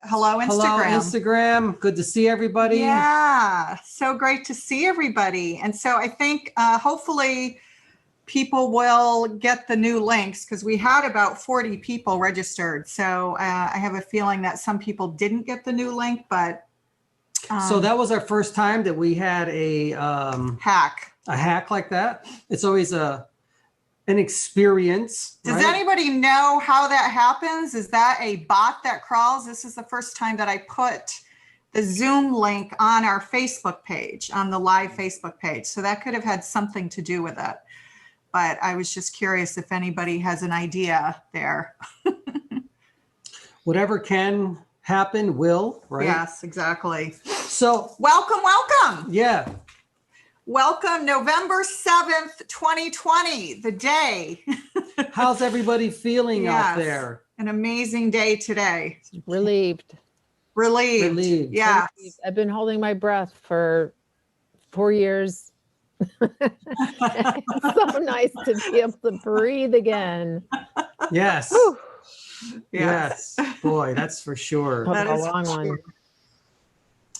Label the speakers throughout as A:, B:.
A: Hello, Instagram.
B: Hello, Instagram. Good to see everybody.
A: Yeah, so great to see everybody. And so I think hopefully people will get the new links because we had about 40 people registered. So I have a feeling that some people didn't get the new link, but.
B: So that was our first time that we had a
A: hack
B: like that. It's always an experience.
A: Does anybody know how that happens? Is that a bot that crawls? This is the first time that I put the Zoom link on our Facebook page, on the live Facebook page. So that could have had something to do with it. But I was just curious if anybody has an idea there.
B: Whatever can happen will, right?
A: Yes, exactly.
B: So
A: welcome.
B: Yeah.
A: Welcome, November 7th, 2020, the day.
B: How's everybody feeling out there?
A: An amazing day today.
C: Relieved.
A: Yeah.
C: I've been holding my breath for 4 years. It's so nice to be able to breathe again.
B: Yes.
C: Whew.
B: Yes. Boy, that's for sure.
C: That is a long one.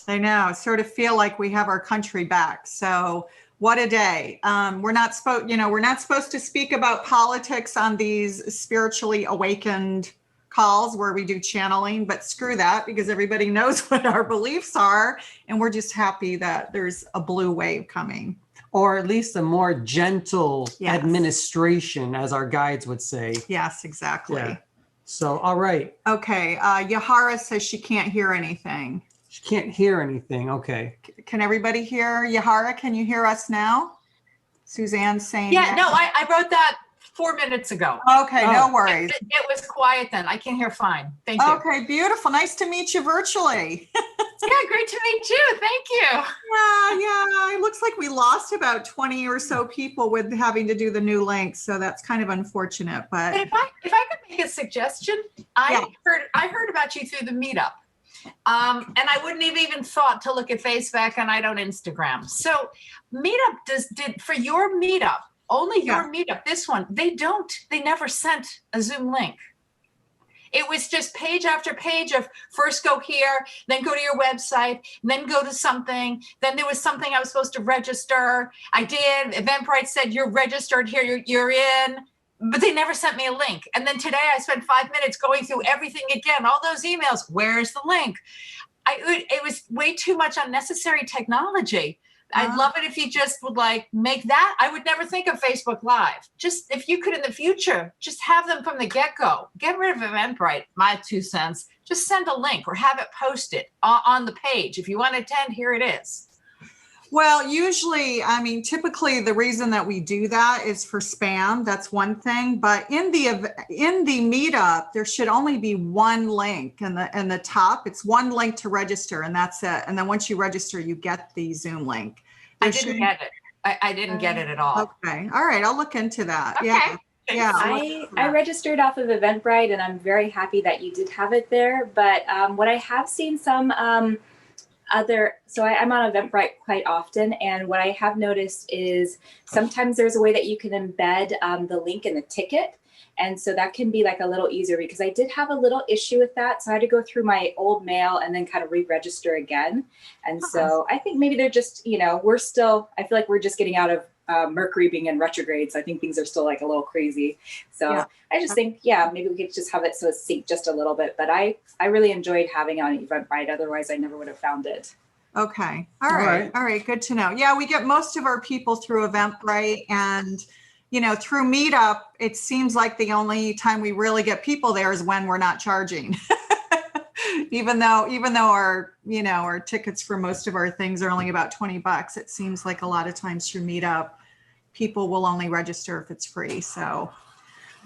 A: I know. Sort of feel like we have our country back. So what a day. We're not supposed to speak about politics on these spiritually awakened calls where we do channeling, but screw that because everybody knows what our beliefs are. And we're just happy that there's a blue wave coming.
B: Or at least a more gentle administration, as our guides would say.
A: Yes, exactly.
B: Yeah. So, all right.
A: Okay. Yahara says she can't hear anything.
B: She can't hear anything. Okay.
A: Can everybody hear? Yahara, can you hear us now? Suzanne's saying
D: yeah, no, I wrote that 4 minutes ago.
A: Okay, no worries.
D: It was quiet then. I can hear fine. Thank you.
A: Okay, beautiful. Nice to meet you virtually.
D: Yeah, great to meet you. Thank you.
A: Yeah. It looks like we lost about 20 or so people with having to do the new links. So that's kind of unfortunate. But
D: if I could make a suggestion, I heard about you through the meetup. And I wouldn't have even thought to look at Facebook, and I don't Instagram. So meetup did for your meetup, only your meetup, this one, they never sent a Zoom link. It was just page after page of first go here, then go to your website, then go to something. Then there was something I was supposed to register. I did. Eventbrite said you're registered here, you're in. But they never sent me a link. And then today I spent 5 minutes going through everything again, all those emails. Where's the link? It was way too much unnecessary technology. I'd love it if you just would make that. I would never think of Facebook Live. Just if you could in the future, just have them from the get-go. Get rid of Eventbrite, my 2 cents. Just send a link or have it posted on the page. If you want to attend, here it is.
A: Well, usually, typically the reason that we do that is for spam. That's one thing. But in the meetup, there should only be one link in the top. It's one link to register, and that's it. And then once you register, you get the Zoom link.
D: I didn't get it. I didn't get it at all.
A: Okay. All right. I'll look into that.
D: Okay.
A: Yeah. Yeah.
E: I registered off of Eventbrite, and I'm very happy that you did have it there. But what I have seen some so I'm on Eventbrite quite often, and what I have noticed is sometimes there's a way that you can embed the link in the ticket, and so that can be a little easier because I did have a little issue with that, so I had to go through my old mail and then kind of re-register again. And so I think maybe they're just, I feel like we're just getting out of Mercury being in retrograde, so I think things are still a little crazy. So I just think, maybe we could just have it so it's synced just a little bit. But I really enjoyed having it on Eventbrite. Otherwise, I never would have found it.
A: Okay. All right. Good to know. Yeah, we get most of our people through Eventbrite, and through Meetup, it seems like the only time we really get people there is when we're not charging. Even though our tickets for most of our things are only about $20, it seems like a lot of times through Meetup, people will only register if it's free. So,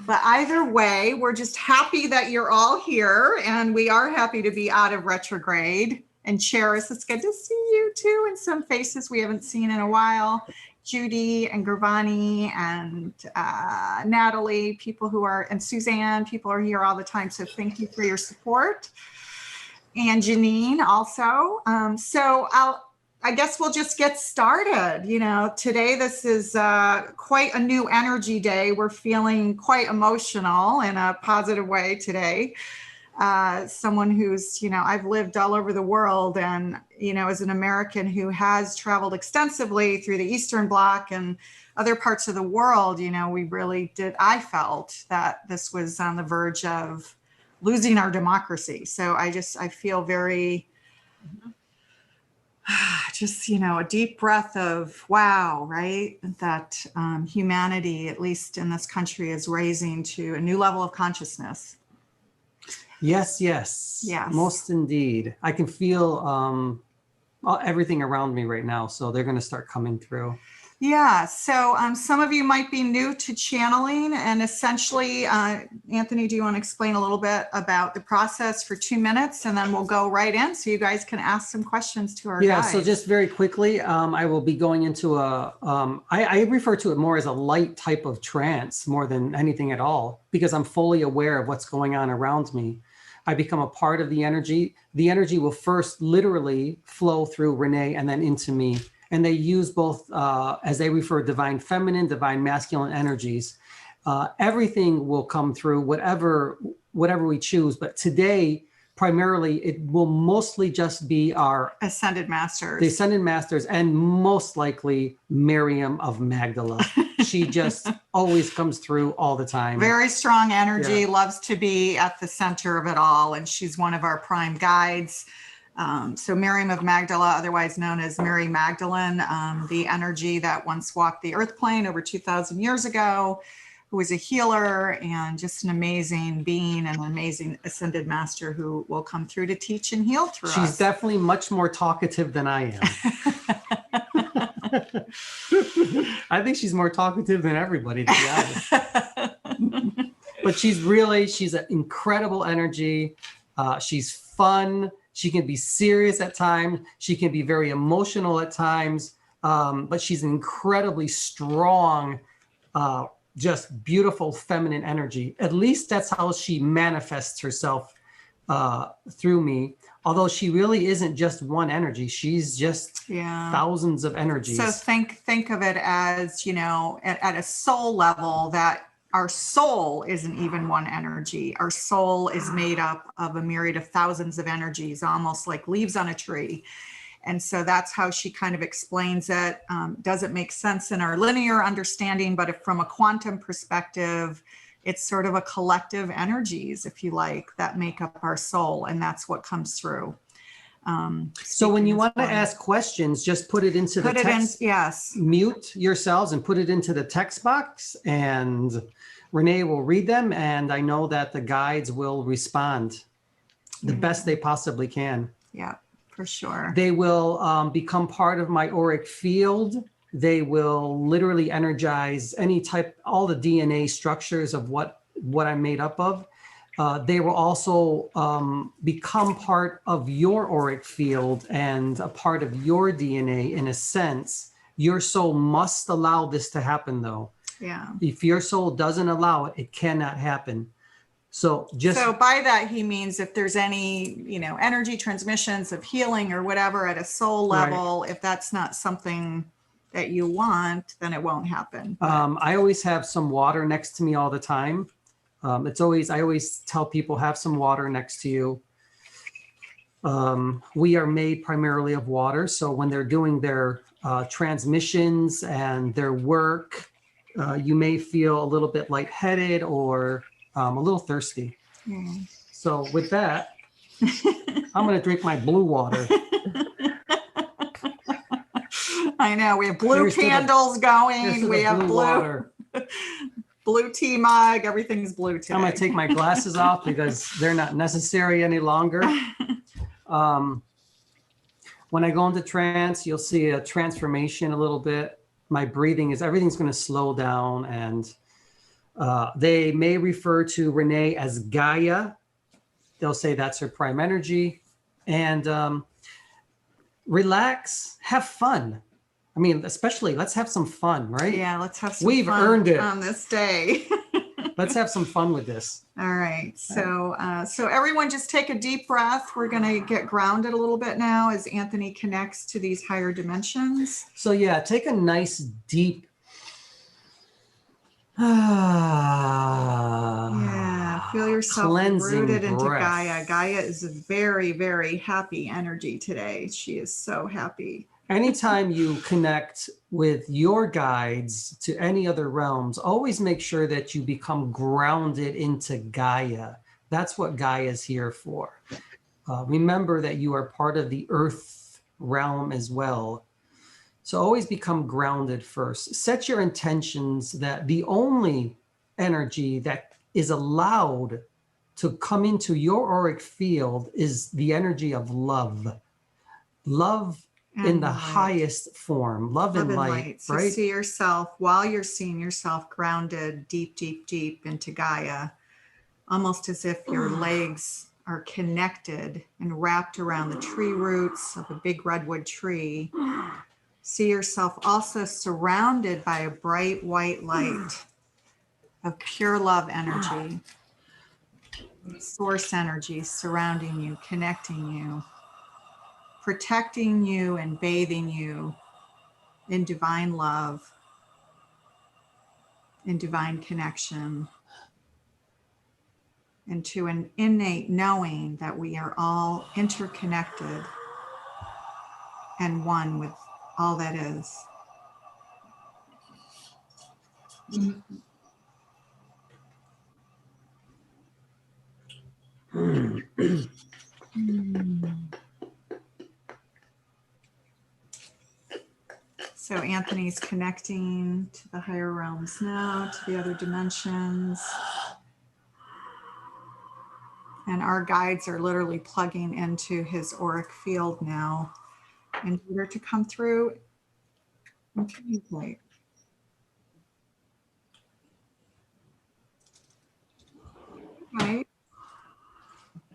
A: but either way, we're just happy that you're all here, and we are happy to be out of retrograde. And Cheris, it's good to see you too, and some faces we haven't seen in a while. Judy and Gravani and Natalie, and Suzanne, people are here all the time. So thank you for your support. And Janine also. I guess we'll just get started. Today, this is quite a new energy day. We're feeling quite emotional in a positive way today. someone who's, I've lived all over the world, and, as an American who has traveled extensively through the Eastern Bloc and other parts of the world, we really I felt that this was on the verge of losing our democracy. So I feel very, a deep breath of wow, right? That humanity, at least in this country, is raising to a new level of consciousness.
B: Yes. Most indeed. I can feel everything around me right now. So they're going to start coming through.
A: Yeah. So some of you might be new to channeling, and essentially, Anthony, do you want to explain a little bit about the process for 2 minutes, and then we'll go right in so you guys can ask some questions to our guides.
B: So just very quickly, I will be going into I refer to it more as a light type of trance more than anything at all, because I'm fully aware of what's going on around me. I become a part of the energy. The energy will first literally flow through Renee and then into me. And they use both, as they refer, divine feminine, divine masculine energies. Everything will come through, whatever we choose. But today, primarily, it will mostly just be our
A: Ascended Masters.
B: The Ascended Masters, and most likely Mariam of Magdala. She just always comes through all the time.
A: Very strong energy, loves to be at the center of it all. And she's one of our prime guides. So Mariam of Magdala, otherwise known as Mary Magdalene, the energy that once walked the earth plane over 2,000 years ago, who was a healer and just an amazing being and an amazing ascended master who will come through to teach and heal through us.
B: She's definitely much more talkative than I am. I think she's more talkative than everybody, to be honest. But she's an incredible energy. She's fun. She can be serious at times. She can be very emotional at times. But she's an incredibly strong, just beautiful feminine energy. At least that's how she manifests herself through me. Although she really isn't just one energy. She's just thousands of energies.
A: So think of it as, at a soul level, that our soul isn't even one energy. Our soul is made up of a myriad of thousands of energies, almost like leaves on a tree. And so that's how she kind of explains it. Doesn't make sense in our linear understanding, but if from a quantum perspective, it's sort of a collective energies, if you like, that make up our soul. And that's what comes through.
B: So when you want to ask questions, just put it into the text.
A: Yes.
B: Mute yourselves and put it into the text box, and Renee will read them. And I know that the guides will respond the best they possibly can.
A: Yeah, for sure.
B: They will become part of my auric field. They will literally energize all the DNA structures of what I'm made up of. They will also become part of your auric field and a part of your DNA in a sense. Your soul must allow this to happen, though.
A: Yeah.
B: If your soul doesn't allow it, it cannot happen. So
A: by that, he means if there's any, energy transmissions of healing or whatever at a soul level, if that's not something that you want, then it won't happen.
B: I always have some water next to me all the time. I always tell people, have some water next to you. We are made primarily of water. So when they're doing their transmissions and their work, you may feel a little bit lightheaded or a little thirsty. So with that, I'm going to drink my blue water.
A: I know. We have blue candles going. We have blue water. Blue tea mug. Everything's blue today.
B: I'm going to take my glasses off because they're not necessary any longer. When I go into trance, you'll see a transformation a little bit. My everything's going to slow down, and they may refer to Renee as Gaia. They'll say that's her prime energy. And relax, have fun. I mean, especially let's have some fun, right?
A: Yeah, let's have some
B: We've
A: fun
B: earned it
A: on this day.
B: Let's have some fun with this.
A: All right. So everyone just take a deep breath. We're going to get grounded a little bit now as Anthony connects to these higher dimensions.
B: So yeah, take a nice deep.
A: Yeah, feel yourself
B: Cleansing
A: rooted into
B: breath.
A: Gaia. Gaia is a very, very happy energy today. She is so happy.
B: Anytime you connect with your guides to any other realms, always make sure that you become grounded into Gaia. That's what Gaia is here for. Remember that you are part of the earth realm as well. So always become grounded first. Set your intentions that the only energy that is allowed to come into your auric field is the energy of love. Love in the highest form, love and light,
A: So
B: right?
A: see yourself, while you're seeing yourself, grounded deep, deep, deep into Gaia, almost as if your legs are connected and wrapped around the tree roots of a big redwood tree. See yourself also surrounded by a bright white light of pure love energy, source energy surrounding you, connecting you, protecting you and bathing you in divine love, in divine connection, into an innate knowing that we are all interconnected and one with all that is. So Anthony's connecting to the higher realms now, to the other dimensions. And our guides are literally plugging into his auric field now in order to come through and communicate. Right?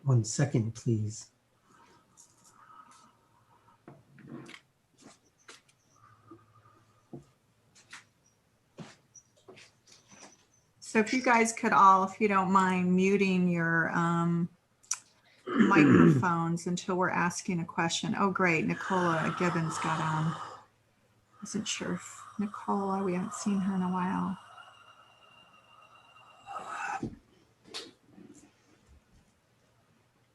B: 1 second, please.
A: So if you guys could all, if you don't mind, muting your microphones until we're asking a question. Oh, great. Nicola Gibbons got on. Wasn't sure if Nicola, we haven't seen her in a while.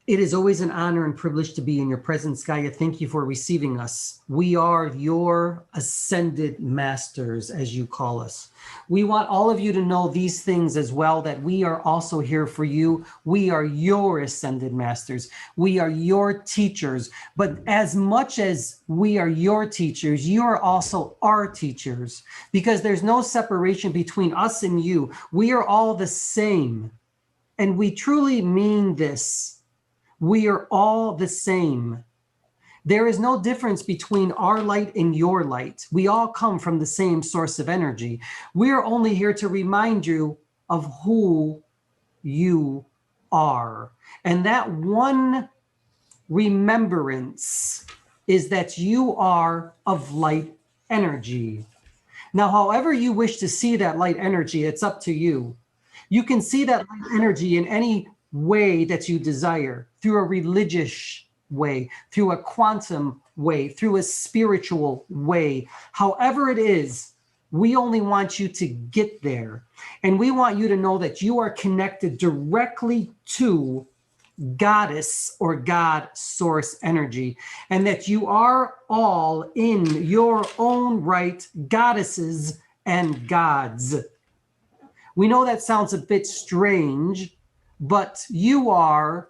B: It is always an honor and privilege to be in your presence, Gaia. Thank you for receiving us. We are your ascended masters, as you call us. We want all of you to know these things as well, that we are also here for you. We are your ascended masters. We are your teachers. But as much as we are your teachers, you are also our teachers, because there's no separation between us and you. We are all the same. And we truly mean this. We are all the same. There is no difference between our light and your light. We all come from the same source of energy. We are only here to remind you of who you are. And that one remembrance is that you are of light energy. Now, however you wish to see that light energy, it's up to you. You can see that light energy in any way that you desire, through a religious way, through a quantum way, through a spiritual way. However it is, we only want you to get there. And we want you to know that you are connected directly to Goddess or God source energy, and that you are all in your own right goddesses and gods. We know that sounds a bit strange, but you are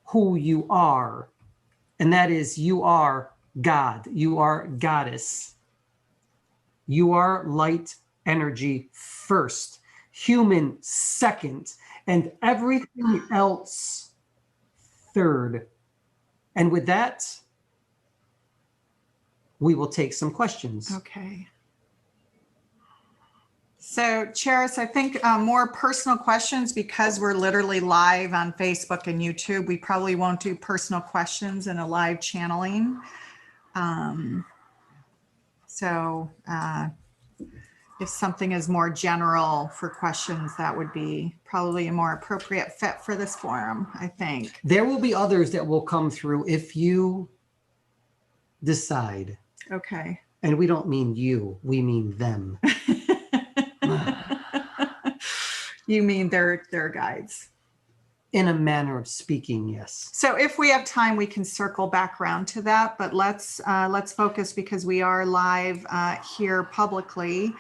B: who you are. And that is, you are God. You are Goddess. You are light energy first, human second, and everything else third. And with that, we will take some questions.
A: Okay. So, Charis, I think more personal questions, because we're literally live on Facebook and YouTube. We probably won't do personal questions in a live channeling. If something is more general for questions, that would be probably a more appropriate fit for this forum, I think.
B: There will be others that will come through if you decide.
A: Okay.
B: And we don't mean you, we mean them.
A: You mean their guides.
B: In a manner of speaking, yes.
A: So if we have time, we can circle back around to that, but let's focus, because we are live here publicly,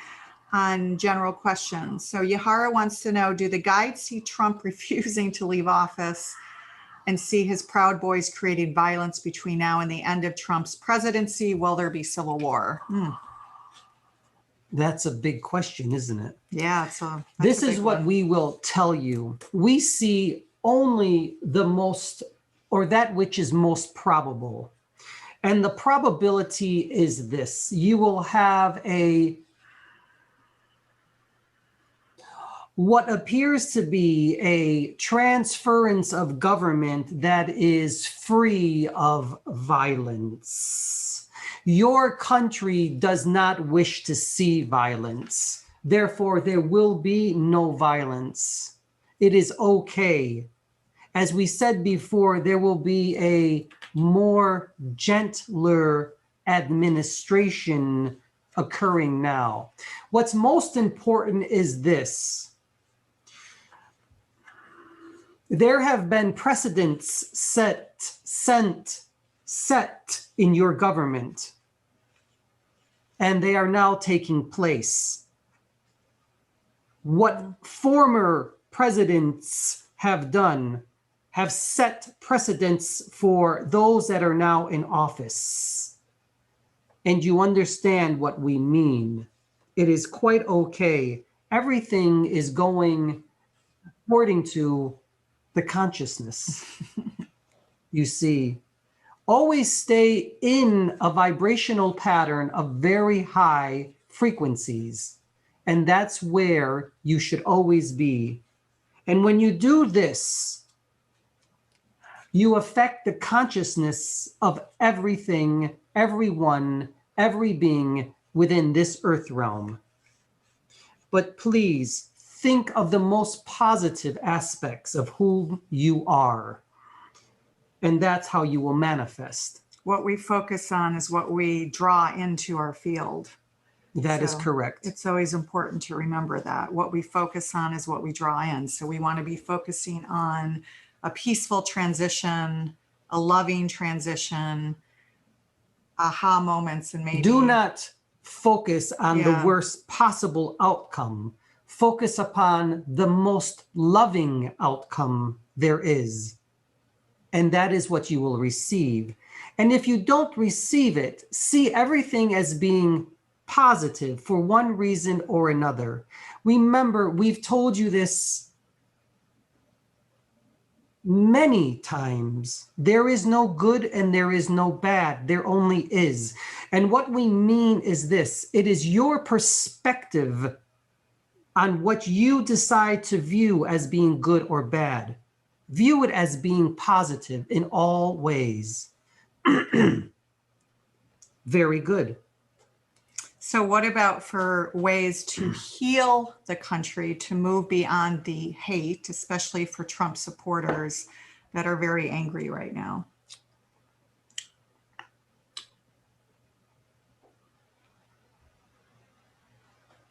A: on general questions. So Yahara wants to know, do the guides see Trump refusing to leave office and see his Proud Boys creating violence between now and the end of Trump's presidency? Will there be civil war?
B: That's a big question, isn't it?
A: Yeah,
B: this is what we will tell you. We see only the most, or that which is most probable. And the probability is this: you will have what appears to be a transference of government that is free of violence. Your country does not wish to see violence. Therefore, there will be no violence. It is okay. As we said before, there will be a more gentler administration occurring now. What's most important is this: there have been precedents set in your government, and they are now taking place. What former presidents have done have set precedents for those that are now in office. And you understand what we mean. It is quite okay. Everything is going according to the consciousness. You see, always stay in a vibrational pattern of very high frequencies. And that's where you should always be. And when you do this, you affect the consciousness of everything, everyone, every being within this earth realm. But please think of the most positive aspects of who you are. And that's how you will manifest.
A: What we focus on is what we draw into our field.
B: That is correct.
A: It's always important to remember that. What we focus on is what we draw in. So we want to be focusing on a peaceful transition, a loving transition, aha moments, and maybe...
B: Do not focus on the worst possible outcome. Focus upon the most loving outcome there is. And that is what you will receive. And if you don't receive it, see everything as being positive for one reason or another. Remember, we've told you this many times. There is no good and there is no bad. There only is. And what we mean is this: it is your perspective on what you decide to view as being good or bad. View it as being positive in all ways. Very good.
A: So what about for ways to heal the country, to move beyond the hate, especially for Trump supporters that are very angry right now?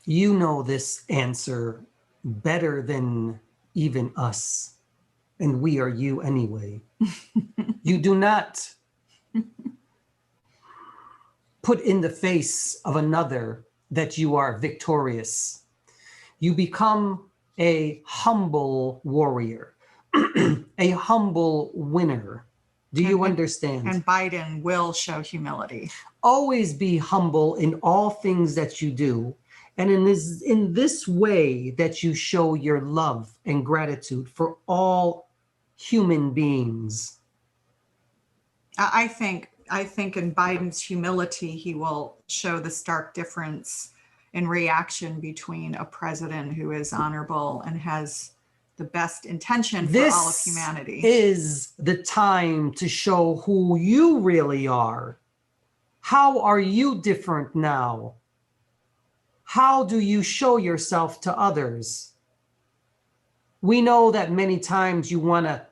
B: You know this answer better than even us, and we are you anyway. You do not put in the face of another that you are victorious. You become a humble warrior, a humble winner. Do you understand?
A: And Biden will show humility.
B: Always be humble in all things that you do. And in this way that you show your love and gratitude for all human beings.
A: I think in Biden's humility, he will show the stark difference in reaction between a president who is honorable and has the best intention for all of humanity.
B: This is the time to show who you really are. How are you different now? How do you show yourself to others? We know that many times you want to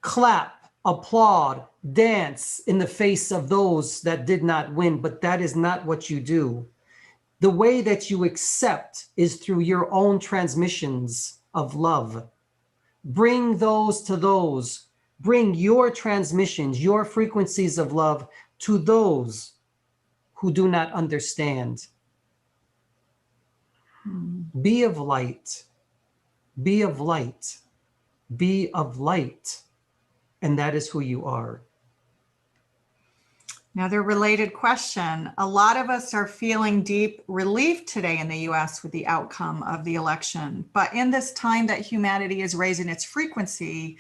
B: clap, applaud, dance in the face of those that did not win, but that is not what you do. The way that you accept is through your own transmissions of love. Bring those to those. Bring your transmissions, your frequencies of love to those who do not understand. Be of light. Be of light. Be of light. And that is who you are.
A: Another related question. A lot of us are feeling deep relief today in the US with the outcome of the election. But in this time that humanity is raising its frequency,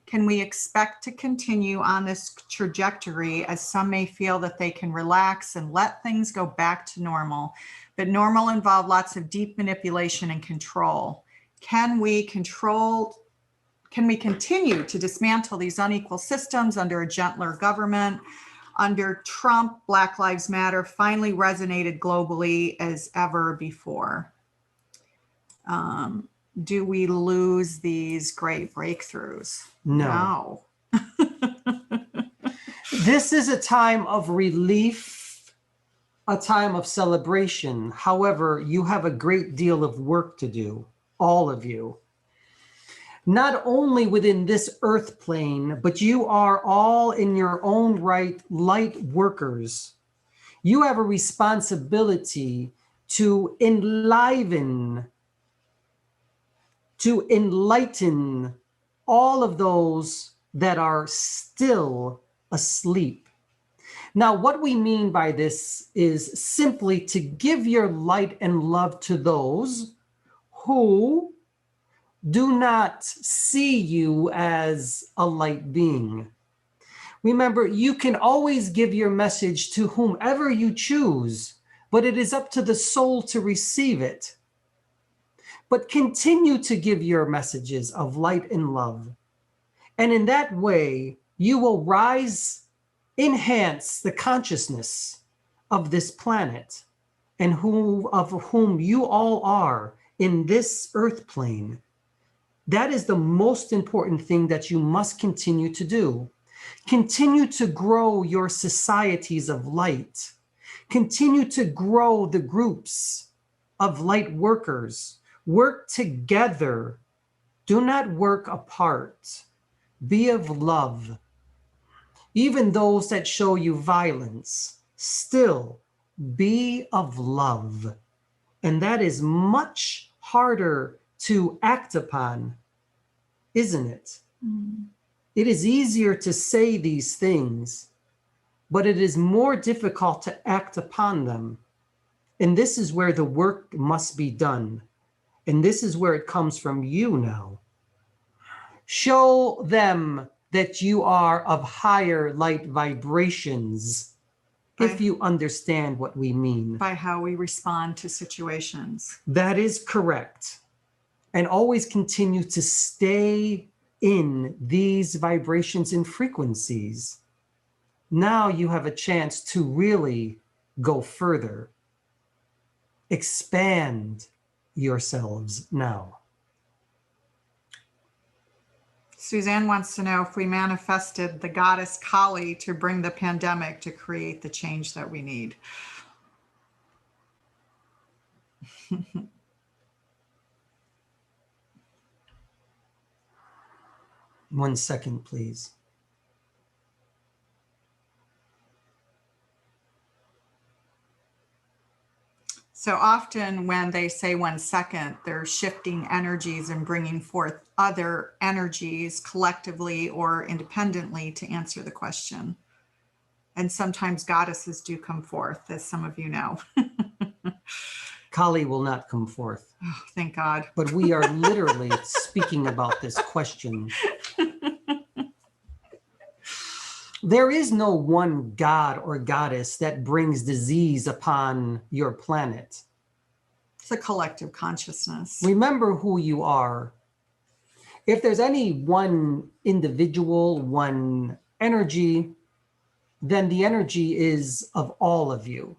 A: can we expect to continue on this trajectory, as some may feel that they can relax and let things go back to normal? But normal involved lots of deep manipulation and control. Can we continue to dismantle these unequal systems under a gentler government? Under Trump, Black Lives Matter finally resonated globally as ever before. Do we lose these great breakthroughs?
B: No. This is a time of relief, a time of celebration. However, you have a great deal of work to do, all of you. Not only within this earth plane, but you are all in your own right light workers. You have a responsibility to enliven, to enlighten all of those that are still asleep. Now, what we mean by this is simply to give your light and love to those who do not see you as a light being. Remember, you can always give your message to whomever you choose, but it is up to the soul to receive it. But continue to give your messages of light and love. And in that way, you will enhance the consciousness of this planet and of whom you all are in this earth plane. That is the most important thing that you must continue to do. Continue to grow your societies of light. Continue to grow the groups of light workers. Work together. Do not work apart. Be of love. Even those that show you violence, still be of love. And that is much harder to act upon, isn't it? It is easier to say these things, but it is more difficult to act upon them. And this is where the work must be done. And this is where it comes from you now. Show them that you are of higher light vibrations, if you understand what we mean.
A: By how we respond to situations.
B: That is correct. And always continue to stay in these vibrations and frequencies. Now you have a chance to really go further. Expand yourselves now.
A: Suzanne wants to know if we manifested the goddess Kali to bring the pandemic to create the change that we need.
B: 1 second, please.
A: So often when they say 1 second, they're shifting energies and bringing forth other energies collectively or independently to answer the question. And sometimes goddesses do come forth, as some of you know.
B: Kali will not come forth.
A: Oh, thank God.
B: But we are literally speaking about this question. There is no one god or goddess that brings disease upon your planet.
A: It's a collective consciousness.
B: Remember who you are. If there's any one individual, one energy, then the energy is of all of you.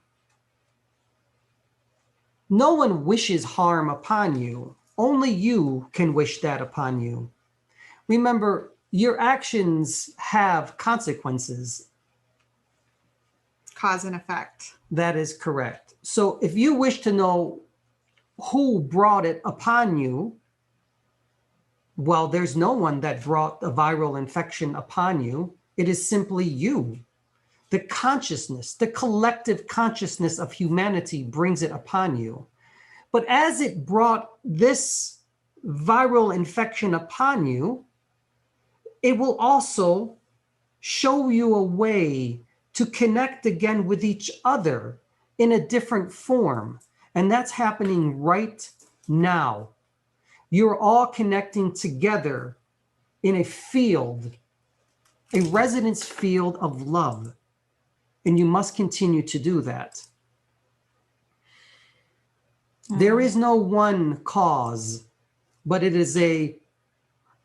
B: No one wishes harm upon you. Only you can wish that upon you. Remember, your actions have consequences.
A: Cause and effect.
B: That is correct. So if you wish to know who brought it upon you, Well, there's no one that brought a viral infection upon you. It is simply you. The consciousness, the collective consciousness of humanity brings it upon you. But as it brought this viral infection upon you, it will also show you a way to connect again with each other in a different form. And that's happening right now. You're all connecting together in a field, a resonance field of love. And you must continue to do that. There is no one cause, but it is a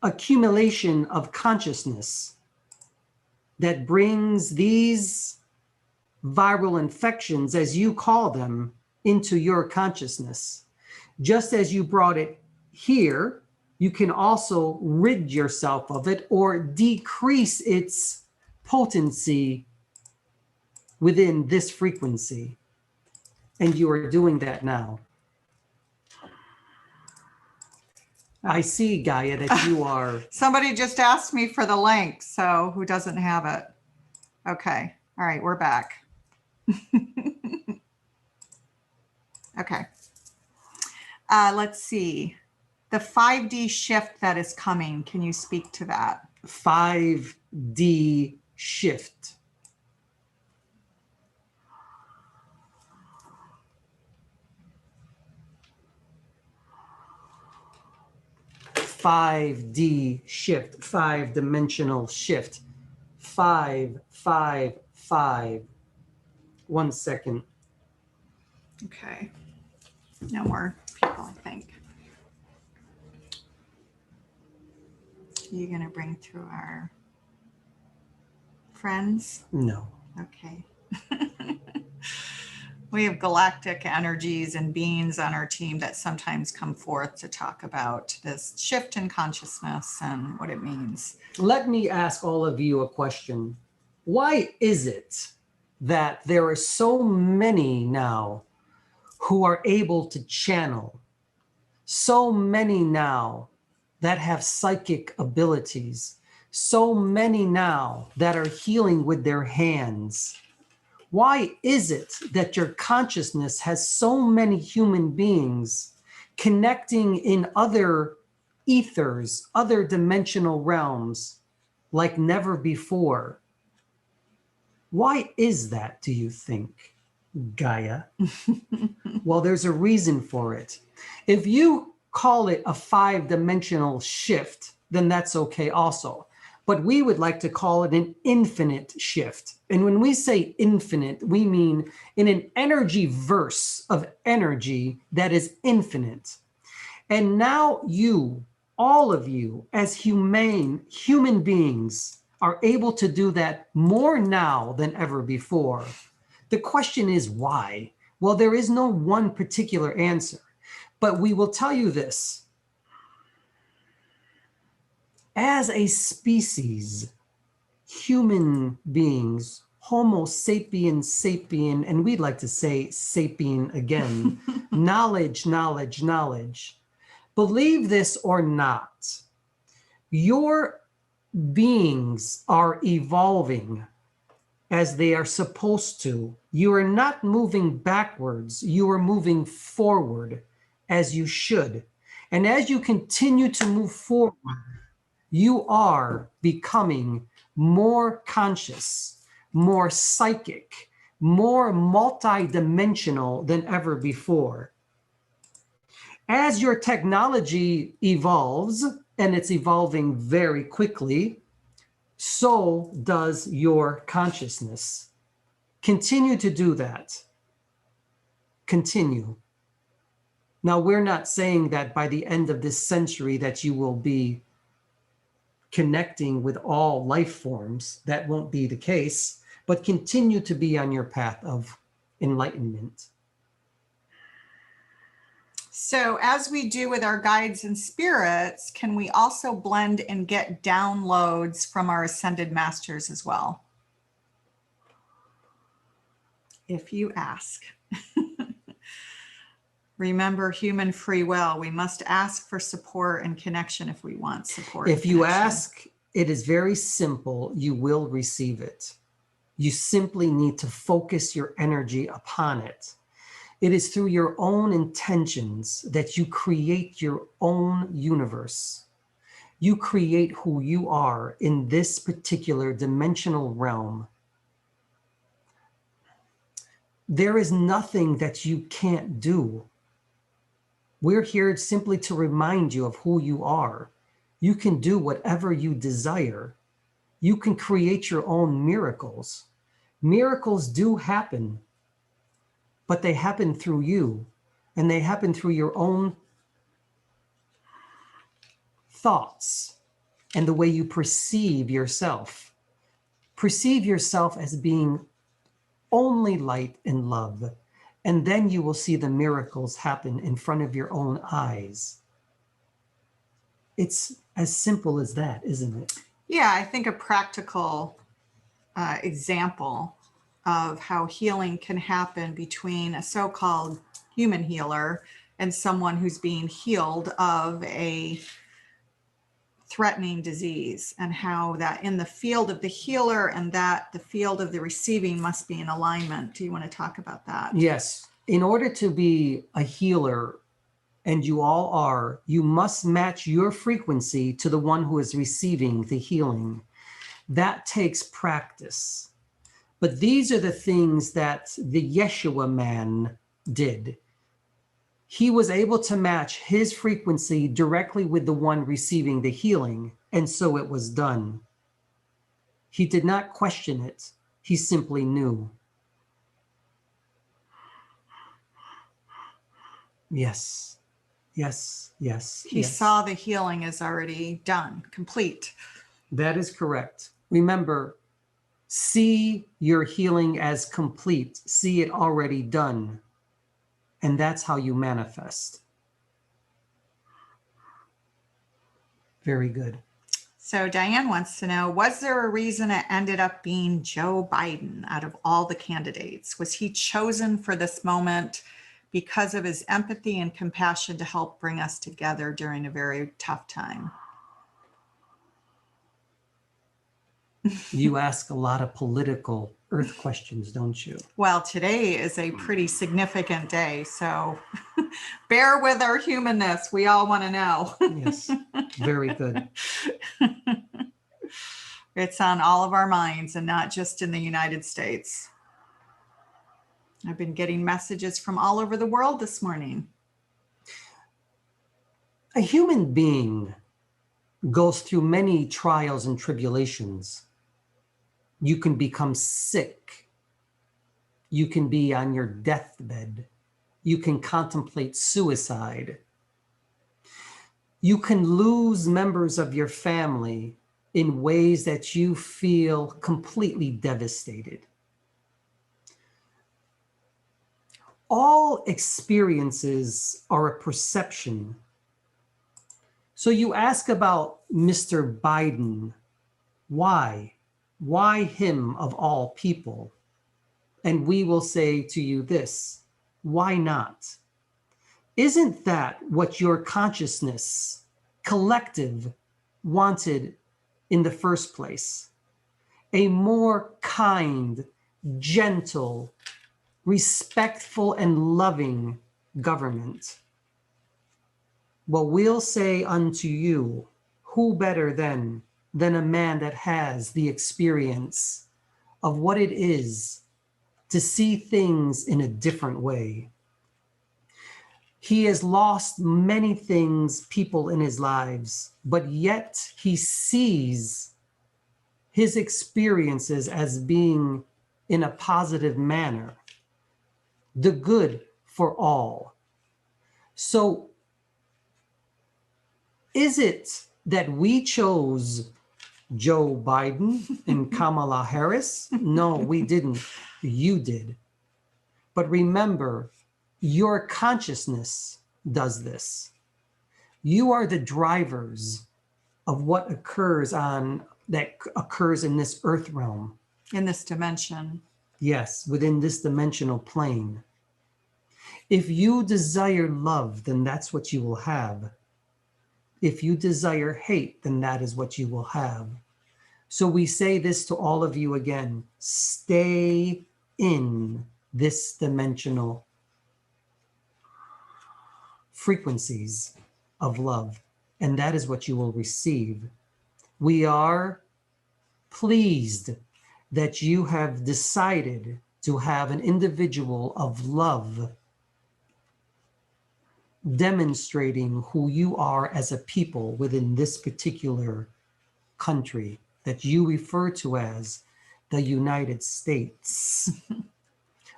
B: accumulation of consciousness that brings these viral infections, as you call them, into your consciousness. Just as you brought it here, you can also rid yourself of it or decrease its potency within this frequency. And you are doing that now. I see, Gaia, that you are.
A: Somebody just asked me for the link, so who doesn't have it? Okay. All right, we're back. Okay. Let's see. The 5D shift that is coming, can you speak to that?
B: 5D shift. Five D shift, 5-dimensional shift. 5, 5, 5. 1 second.
A: Okay. No more people, I think. You're going to bring through our friends?
B: No.
A: Okay. We have galactic energies and beings on our team that sometimes come forth to talk about this shift in consciousness and what it means.
B: Let me ask all of you a question. Why is it that there are so many now who are able to channel? So many now that have psychic abilities. So many now that are healing with their hands. Why is it that your consciousness has so many human beings connecting in other ethers, other dimensional realms like never before? Why is that, do you think, Gaia? Well, there's a reason for it. If you call it a 5-dimensional shift, then that's okay also. But we would like to call it an infinite shift. And when we say infinite, we mean in an energy verse of energy that is infinite. And now you, all of you, as human beings, are able to do that more now than ever before. The question is why? Well, there is no one particular answer, but we will tell you this. As a species, human beings, Homo sapiens sapien, and we'd like to say sapien again, knowledge, knowledge, knowledge. Believe this or not, your beings are evolving as they are supposed to. You are not moving backwards, you are moving forward as you should. And as you continue to move forward, you are becoming more conscious, more psychic, more multidimensional than ever before. As your technology evolves, and it's evolving very quickly, so does your consciousness. Continue to do that. Continue. Now, we're not saying that by the end of this century that you will be connecting with all life forms. That won't be the case, but continue to be on your path of enlightenment.
A: So as we do with our guides and spirits, can we also blend and get downloads from our ascended masters as well? If you ask. Remember human free will. We must ask for support and connection if we want support.
B: If
A: and
B: you
A: connection.
B: ask, it is very simple. You will receive it. You simply need to focus your energy upon it. It is through your own intentions that you create your own universe. You create who you are in this particular dimensional realm. There is nothing that you can't do. We're here simply to remind you of who you are. You can do whatever you desire. You can create your own miracles. Miracles do happen, but they happen through you, and they happen through your own thoughts and the way you perceive yourself. Perceive yourself as being only light and love, and then you will see the miracles happen in front of your own eyes. It's as simple as that, isn't it?
A: Yeah, I think a practical example of how healing can happen between a so-called human healer and someone who's being healed of a threatening disease, and how that in the field of the healer and that the field of the receiving must be in alignment. Do you want to talk about that?
B: Yes. In order to be a healer, and you all are, you must match your frequency to the one who is receiving the healing. That takes practice. But these are the things that the Yeshua man did. He was able to match his frequency directly with the one receiving the healing, and so it was done. He did not question it. He simply knew. Yes, yes, yes.
A: He
B: yes.
A: saw the healing is already done, complete.
B: That is correct. Remember, see your healing as complete. See it already done. And that's how you manifest. Very good.
A: So Diane wants to know, was there a reason it ended up being Joe Biden out of all the candidates? Was he chosen for this moment because of his empathy and compassion to help bring us together during a very tough time?
B: You ask a lot of political earth questions, don't you?
A: Well, today is a pretty significant day, so bear with our humanness. We all want to know.
B: Yes, very good.
A: It's on all of our minds and not just in the United States. I've been getting messages from all over the world this morning.
B: A human being goes through many trials and tribulations. You can become sick. You can be on your deathbed. You can contemplate suicide. You can lose members of your family in ways that you feel completely devastated. All experiences are a perception. So you ask about Mr. Biden, why? Why him of all people? And we will say to you this, why not? Isn't that what your consciousness, collective, wanted in the first place? A more kind, gentle, respectful, and loving government. Well, we'll say unto you, who better than a man that has the experience of what it is to see things in a different way. He has lost many things, people in his lives, but yet he sees his experiences as being in a positive manner, the good for all. So is it that we chose Joe Biden and Kamala Harris? No, we didn't. You did. But remember, your consciousness does this. You are the drivers of what occurs in this earth realm.
A: In this dimension.
B: Yes, within this dimensional plane. If you desire love, then that's what you will have. If you desire hate, then that is what you will have. So we say this to all of you again: stay in this dimensional frequencies of love, and that is what you will receive. We are pleased that you have decided to have an individual of love demonstrating who you are as a people within this particular country that you refer to as the United States.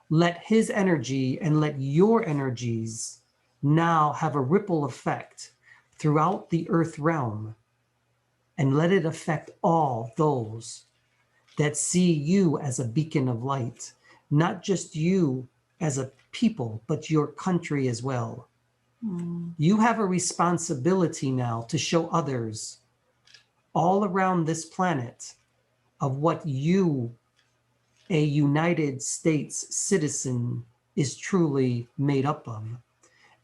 B: Let his energy and let your energies now have a ripple effect throughout the earth realm, and let it affect all those that see you as a beacon of light, not just you as a people, but your country as well. You have a responsibility now to show others all around this planet of what you, a United States citizen, is truly made up of,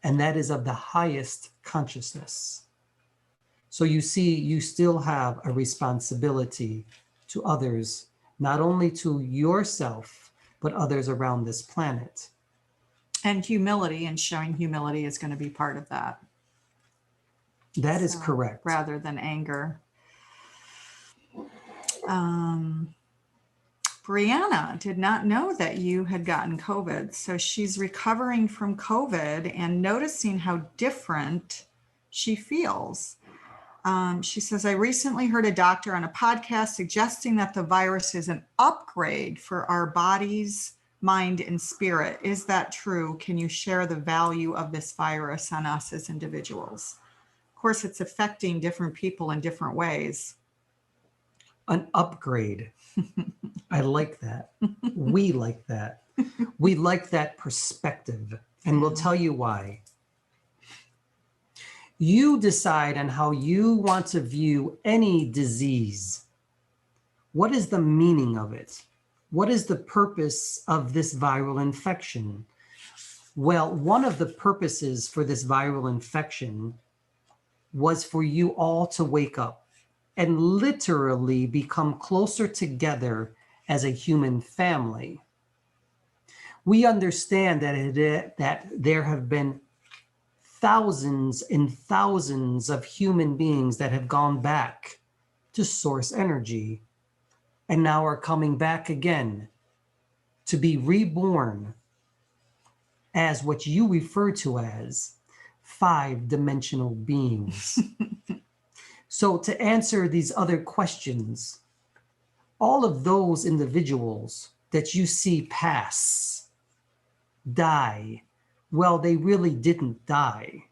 B: and that is of the highest consciousness. So you see, you still have a responsibility to others, not only to yourself, but others around this planet.
A: And humility, and showing humility is going to be part of that.
B: That is correct.
A: Rather than anger. Brianna did not know that you had gotten COVID. So she's recovering from COVID and noticing how different she feels. She says, I recently heard a doctor on a podcast suggesting that the virus is an upgrade for our bodies, mind, and spirit. Is that true? Can you share the value of this virus on us as individuals? Of course, it's affecting different people in different ways.
B: An upgrade. I like that. We like that. We like that perspective. And we'll tell you why. You decide on how you want to view any disease. What is the meaning of it? What is the purpose of this viral infection? Well, one of the purposes for this viral infection was for you all to wake up and literally become closer together as a human family. We understand that there have been thousands and thousands of human beings that have gone back to source energy and now are coming back again to be reborn as what you refer to as 5-dimensional beings. So to answer these other questions, all of those individuals that you see pass, die, well, they really didn't die.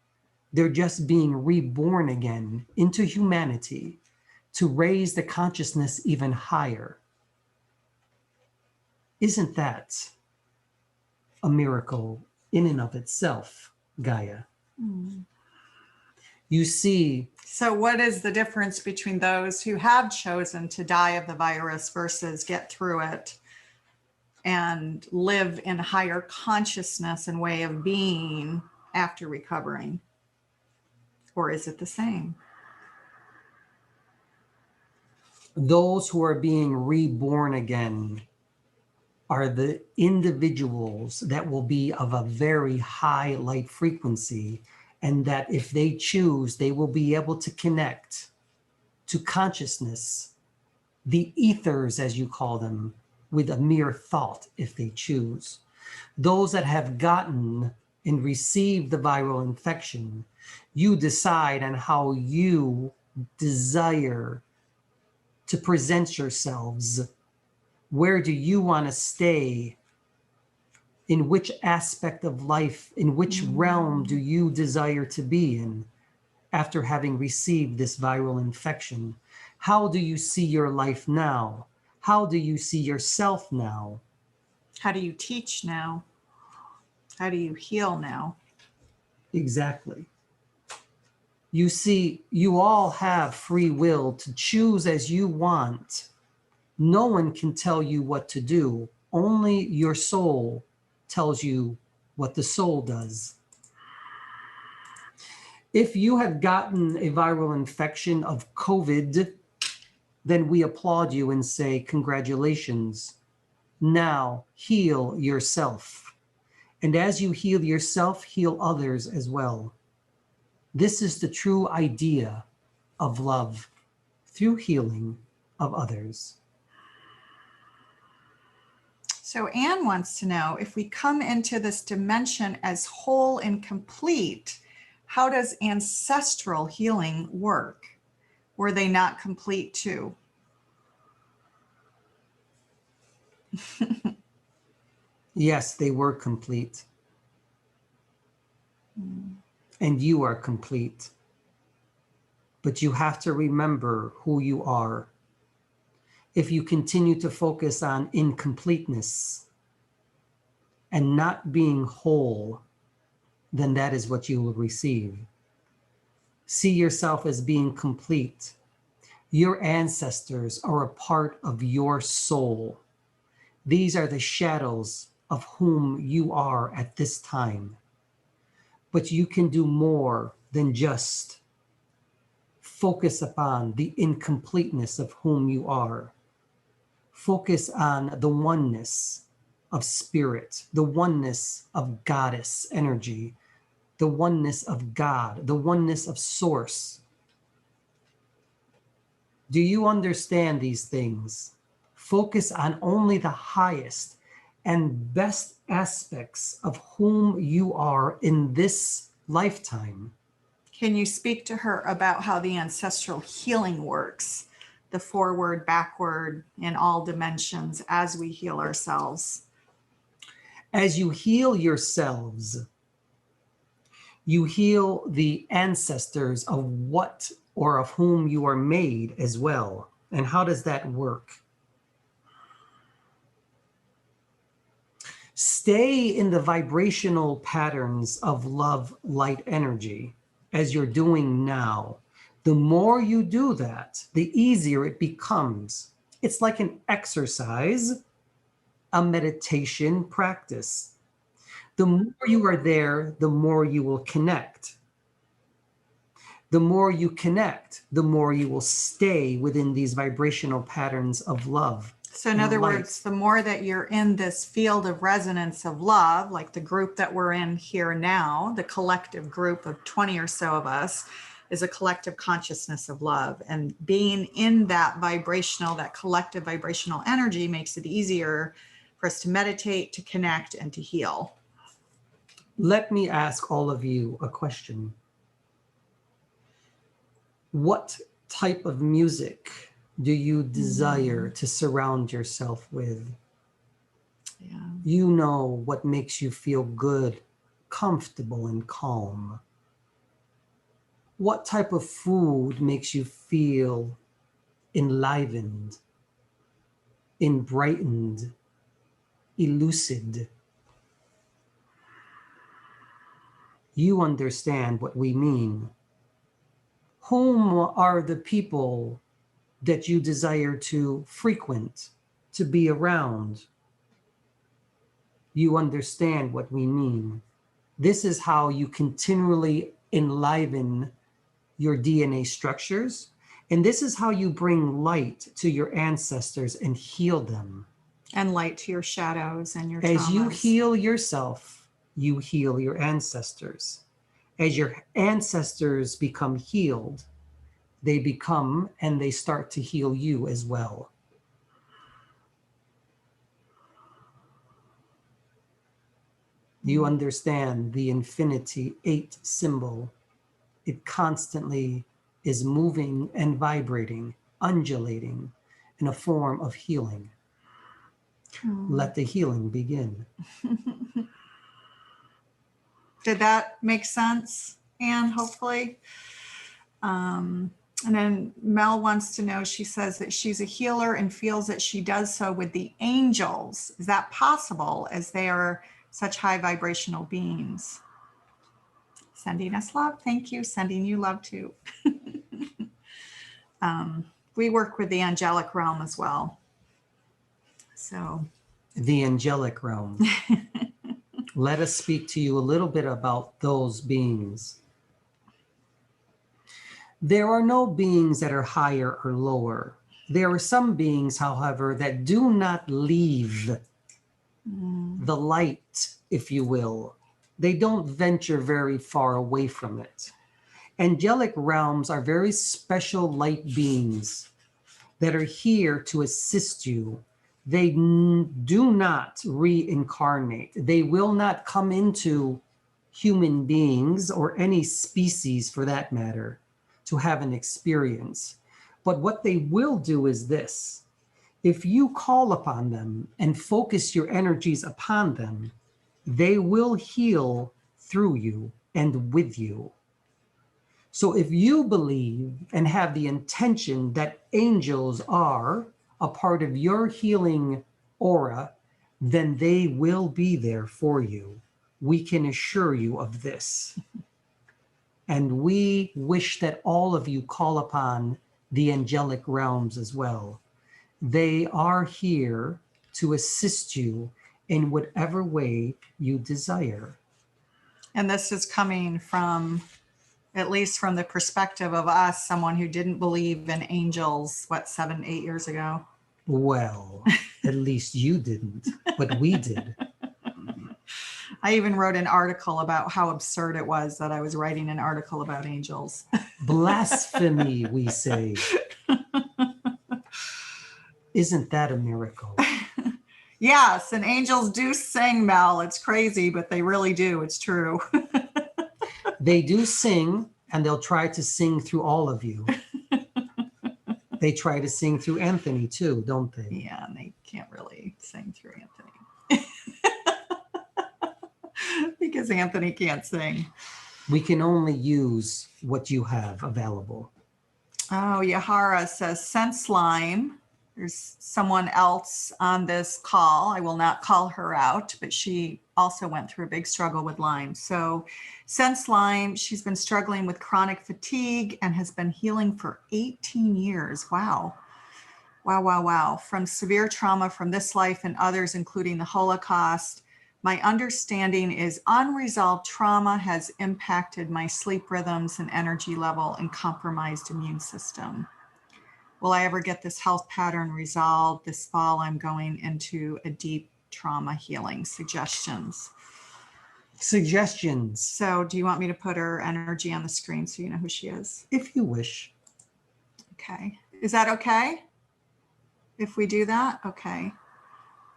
B: They're just being reborn again into humanity to raise the consciousness even higher. Isn't that a miracle in and of itself, Gaia? You see.
A: So what is the difference between those who have chosen to die of the virus versus get through it and live in higher consciousness and way of being after recovering? Or is it the same?
B: Those who are being reborn again are the individuals that will be of a very high light frequency, and that if they choose, they will be able to connect to consciousness, the ethers, as you call them, with a mere thought if they choose. Those that have gotten and received the viral infection, you decide on how you desire to present yourselves. Where do you want to stay? In which aspect of life, in which realm do you desire to be in after having received this viral infection? How do you see your life now? How do you see yourself now?
A: How do you teach now? How do you heal now?
B: Exactly. You see, you all have free will to choose as you want. No one can tell you what to do. Only your soul tells you what the soul does. If you have gotten a viral infection of COVID, then we applaud you and say, congratulations. Now heal yourself. And as you heal yourself, heal others as well. This is the true idea of love through healing of others.
A: So Anne wants to know, if we come into this dimension as whole and complete, how does ancestral healing work? Were they not complete too?
B: Yes, they were complete. And you are complete. But you have to remember who you are. If you continue to focus on incompleteness and not being whole, then that is what you will receive. See yourself as being complete. Your ancestors are a part of your soul. These are the shadows of whom you are at this time. But you can do more than just focus upon the incompleteness of whom you are. Focus on the oneness of spirit, the oneness of goddess energy, the oneness of God, the oneness of source. Do you understand these things? Focus on only the highest and best aspects of whom you are in this lifetime.
A: Can you speak to her about how the ancestral healing works? The forward, backward, in all dimensions as we heal ourselves.
B: As you heal yourselves, you heal the ancestors of what or of whom you are made as well. And how does that work? Stay in the vibrational patterns of love, light, energy, as you're doing now. The more you do that, the easier it becomes. It's like an exercise, a meditation practice. The more you are there, the more you will connect. The more you connect, the more you will stay within these vibrational patterns of love.
A: So in other words, the more that you're in this field of resonance of love, like the group that we're in here now, the collective group of 20 or so of us, is a collective consciousness of love. And being in that vibrational, that collective vibrational energy makes it easier for us to meditate, to connect, and to heal.
B: Let me ask all of you a question. What type of music do you desire to surround yourself with?
A: Yeah.
B: You know what makes you feel good, comfortable, and calm. What type of food makes you feel enlivened, enbrightened, elucid? You understand what we mean. Whom are the people that you desire to frequent, to be around? You understand what we mean. This is how you continually enliven your DNA structures. And this is how you bring light to your ancestors and heal them.
A: And light to your shadows and your traumas.
B: As you heal yourself, you heal your ancestors. As your ancestors become healed, they become and they start to heal you as well. You understand the infinity 8 symbol. It constantly is moving and vibrating, undulating in a form of healing. Let the healing begin.
A: Did that make sense, Anne, hopefully? And then Mel wants to know, she says that she's a healer and feels that she does so with the angels. Is that possible, as they are such high vibrational beings? Sending us love. Thank you. Sending you love too. We work with the angelic realm as well. So
B: the angelic realm. let us speak to you a little bit about those beings. There are no beings that are higher or lower. There are some beings, however, that do not leave the light, if you will. They don't venture very far away from it. Angelic realms are very special light beings that are here to assist you. They do not reincarnate. They will not come into human beings or any species for that matter to have an experience. But what they will do is this. If you call upon them and focus your energies upon them, they will heal through you and with you. So if you believe and have the intention that angels are a part of your healing aura, then they will be there for you. We can assure you of this. And we wish that all of you call upon the angelic realms as well. They are here to assist you in whatever way you desire.
A: And this is coming from, at least from the perspective of us, someone who didn't believe in angels, what, 7, 8 years ago?
B: Well, at least you didn't, but we did.
A: I even wrote an article about how absurd it was that I was writing an article about angels.
B: Blasphemy, we say. Isn't that a miracle?
A: Yes, and angels do sing, Mel. It's crazy, but they really do. It's true.
B: They do sing, and they'll try to sing through all of you. They try to sing through Anthony too, don't they?
A: Yeah, and they can't really sing through Anthony. Because Anthony can't sing.
B: We can only use what you have available.
A: Oh, Yahara says, sense line. There's someone else on this call. I will not call her out, but she also went through a big struggle with Lyme. So sense Lyme, she's been struggling with chronic fatigue and has been healing for 18 years. Wow. Wow, wow, wow. From severe trauma from this life and others, including the Holocaust. My understanding is unresolved trauma has impacted my sleep rhythms and energy level and compromised immune system. Will I ever get this health pattern resolved? This fall, I'm going into a deep trauma healing. Suggestions.
B: Suggestions.
A: So do you want me to put her energy on the screen so you know who she is?
B: If you wish.
A: Okay. Is that okay? If we do that? Okay.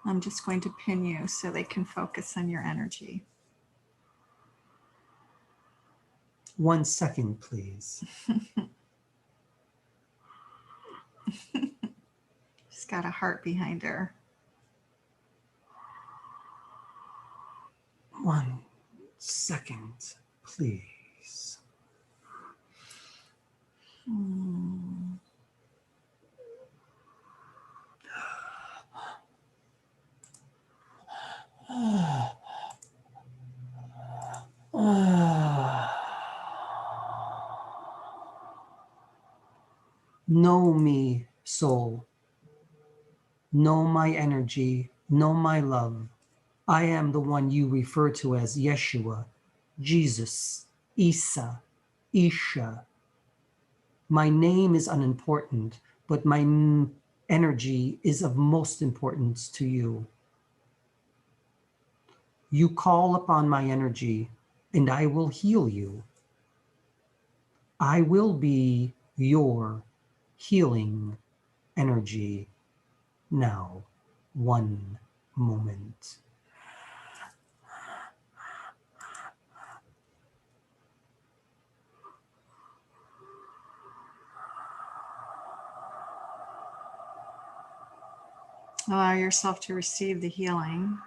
A: I'm just going to pin you so they can focus on your energy.
B: 1 second, please.
A: She's got a heart behind her.
B: 1 second, please. Know me, soul. Know my energy. Know my love. I am the one you refer to as Yeshua, Jesus, Isa, Isha. My name is unimportant, but my energy is of most importance to you. You call upon my energy, and I will heal you. I will be your healing energy. Now, 1 moment.
A: Allow yourself to receive the healing.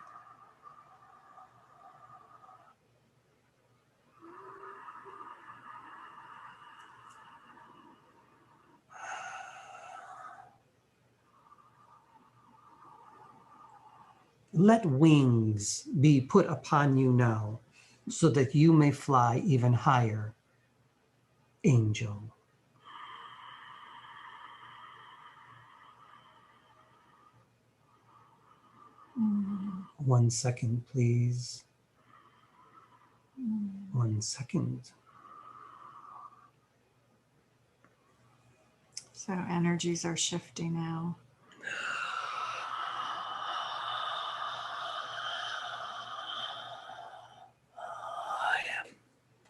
B: Let wings be put upon you now, so that you may fly even higher, angel. Mm. 1 second, please. 1 second.
A: So energies are shifting now.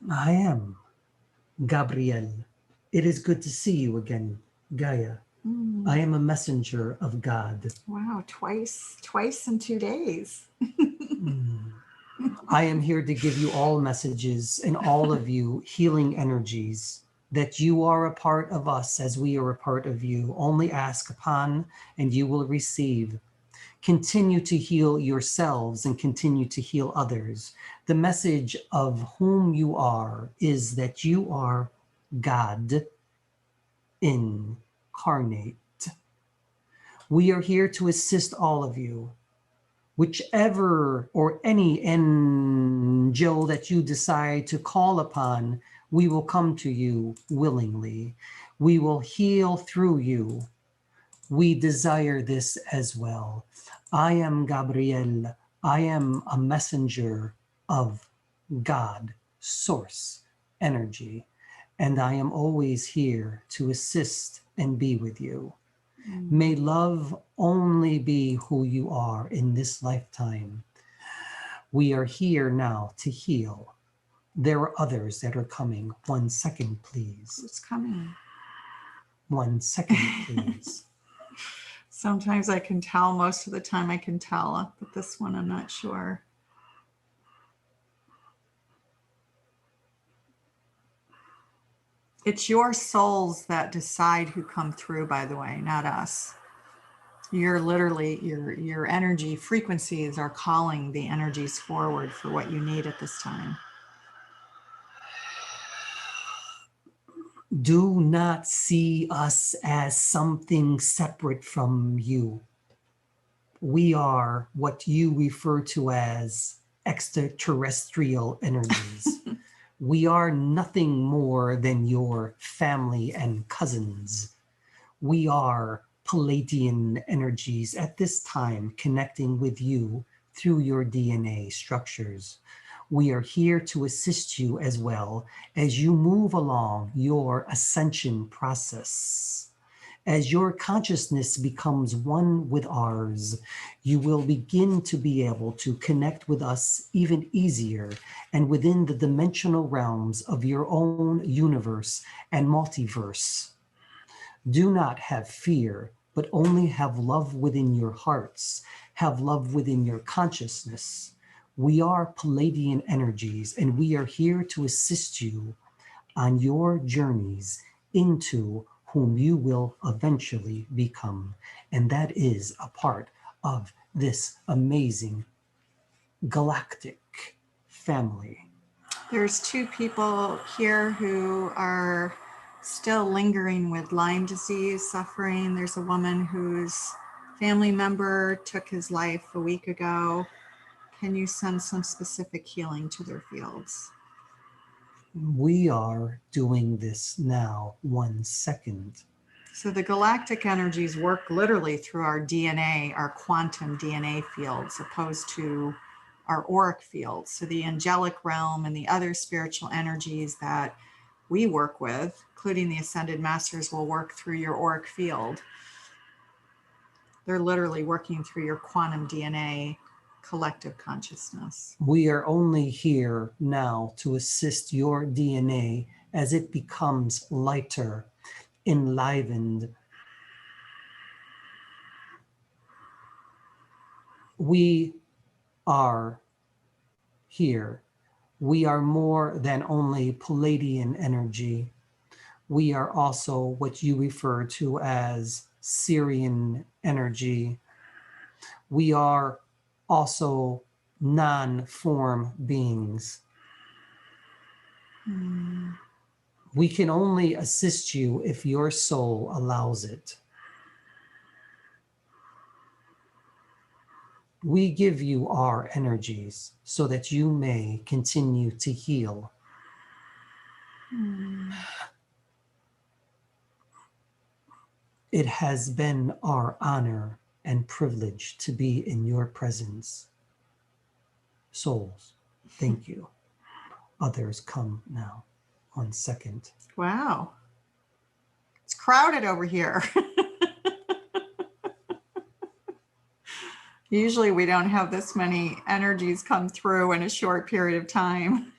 B: I am Gabriel. It is good to see you again, Gaia. I am a messenger of God.
A: Wow, twice in 2 days.
B: I am here to give you all messages and all of you healing energies, that you are a part of us as we are a part of you. Only ask upon and you will receive. Continue to heal yourselves and continue to heal others. The message of whom you are is that you are God incarnate. We are here to assist all of you. Whichever or any angel that you decide to call upon, we will come to you willingly. We will heal through you. We desire this as well. I am Gabriel. I am a messenger of God, source, energy, and I am always here to assist and be with you. May love only be who you are in this lifetime. We are here now to heal. There are others that are coming. 1 second, please.
A: Who's coming?
B: 1 second, please.
A: Sometimes I can tell, most of the time I can tell, but this one I'm not sure. It's your souls that decide who come through, by the way, not us. You're literally, your energy frequencies are calling the energies forward for what you need at this time.
B: Do not see us as something separate from you. We are what you refer to as extraterrestrial energies. We are nothing more than your family and cousins. We are Palladian energies at this time connecting with you through your DNA structures. We are here to assist you as well as you move along your ascension process. As your consciousness becomes one with ours, you will begin to be able to connect with us even easier and within the dimensional realms of your own universe and multiverse. Do not have fear, but only have love within your hearts, have love within your consciousness. We are Palladian energies, and we are here to assist you on your journeys into whom you will eventually become. And that is a part of this amazing galactic family.
A: There's 2 people here who are still lingering with Lyme disease suffering. There's a woman whose family member took his life a week ago. Can you send some specific healing to their fields?
B: We are doing this now. 1 second.
A: So the galactic energies work literally through our DNA, our quantum DNA fields, opposed to our auric fields. So the angelic realm and the other spiritual energies that we work with, including the ascended masters, will work through your auric field. They're literally working through your quantum DNA collective consciousness.
B: We are only here now to assist your DNA as it becomes lighter, enlivened. We are here. We are more than only Palladian energy. We are also what you refer to as Syrian energy. We are also non-form beings. We can only assist you if your soul allows it. We give you our energies so that you may continue to heal. It has been our honor and privilege to be in your presence. Souls, thank you. others come now. 1 second.
A: Wow. It's crowded over here. Usually we don't have this many energies come through in a short period of time.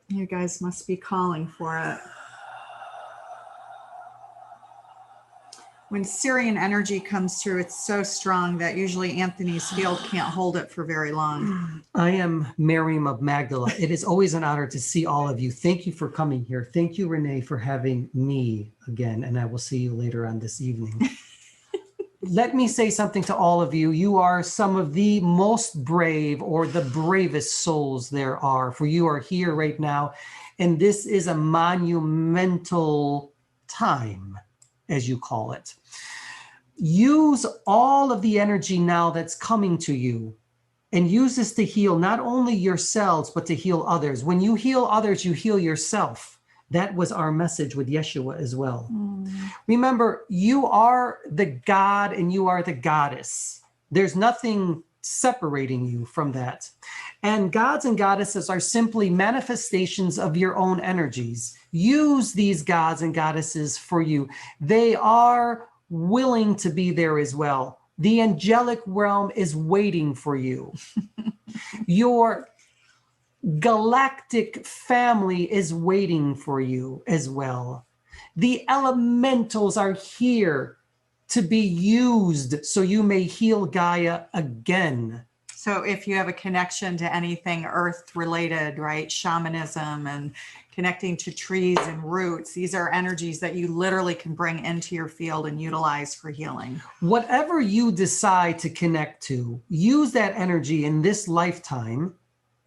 A: You guys must be calling for it. When Syrian energy comes through, it's so strong that usually Anthony's field can't hold it for very long.
B: I am Mariam of Magdala. It is always an honor to see all of you. Thank you for coming here. Thank you, Renee, for having me again. And I will see you later on this evening. Let me say something to all of you. You are some of the most brave or the bravest souls there are, for you are here right now. And this is a monumental time, as you call it. Use all of the energy now that's coming to you and use this to heal not only yourselves, but to heal others. When you heal others, you heal yourself. That was our message with Yeshua as well. Remember, you are the God and you are the goddess. There's nothing separating you from that. And gods and goddesses are simply manifestations of your own energies. Use these gods and goddesses for you. They are willing to be there as well. The angelic realm is waiting for you. Your galactic family is waiting for you as well. The elementals are here to be used so you may heal Gaia again.
A: So if you have a connection to anything earth related, right? Shamanism and connecting to trees and roots, these are energies that you literally can bring into your field and utilize for healing.
B: Whatever you decide to connect to, use that energy in this lifetime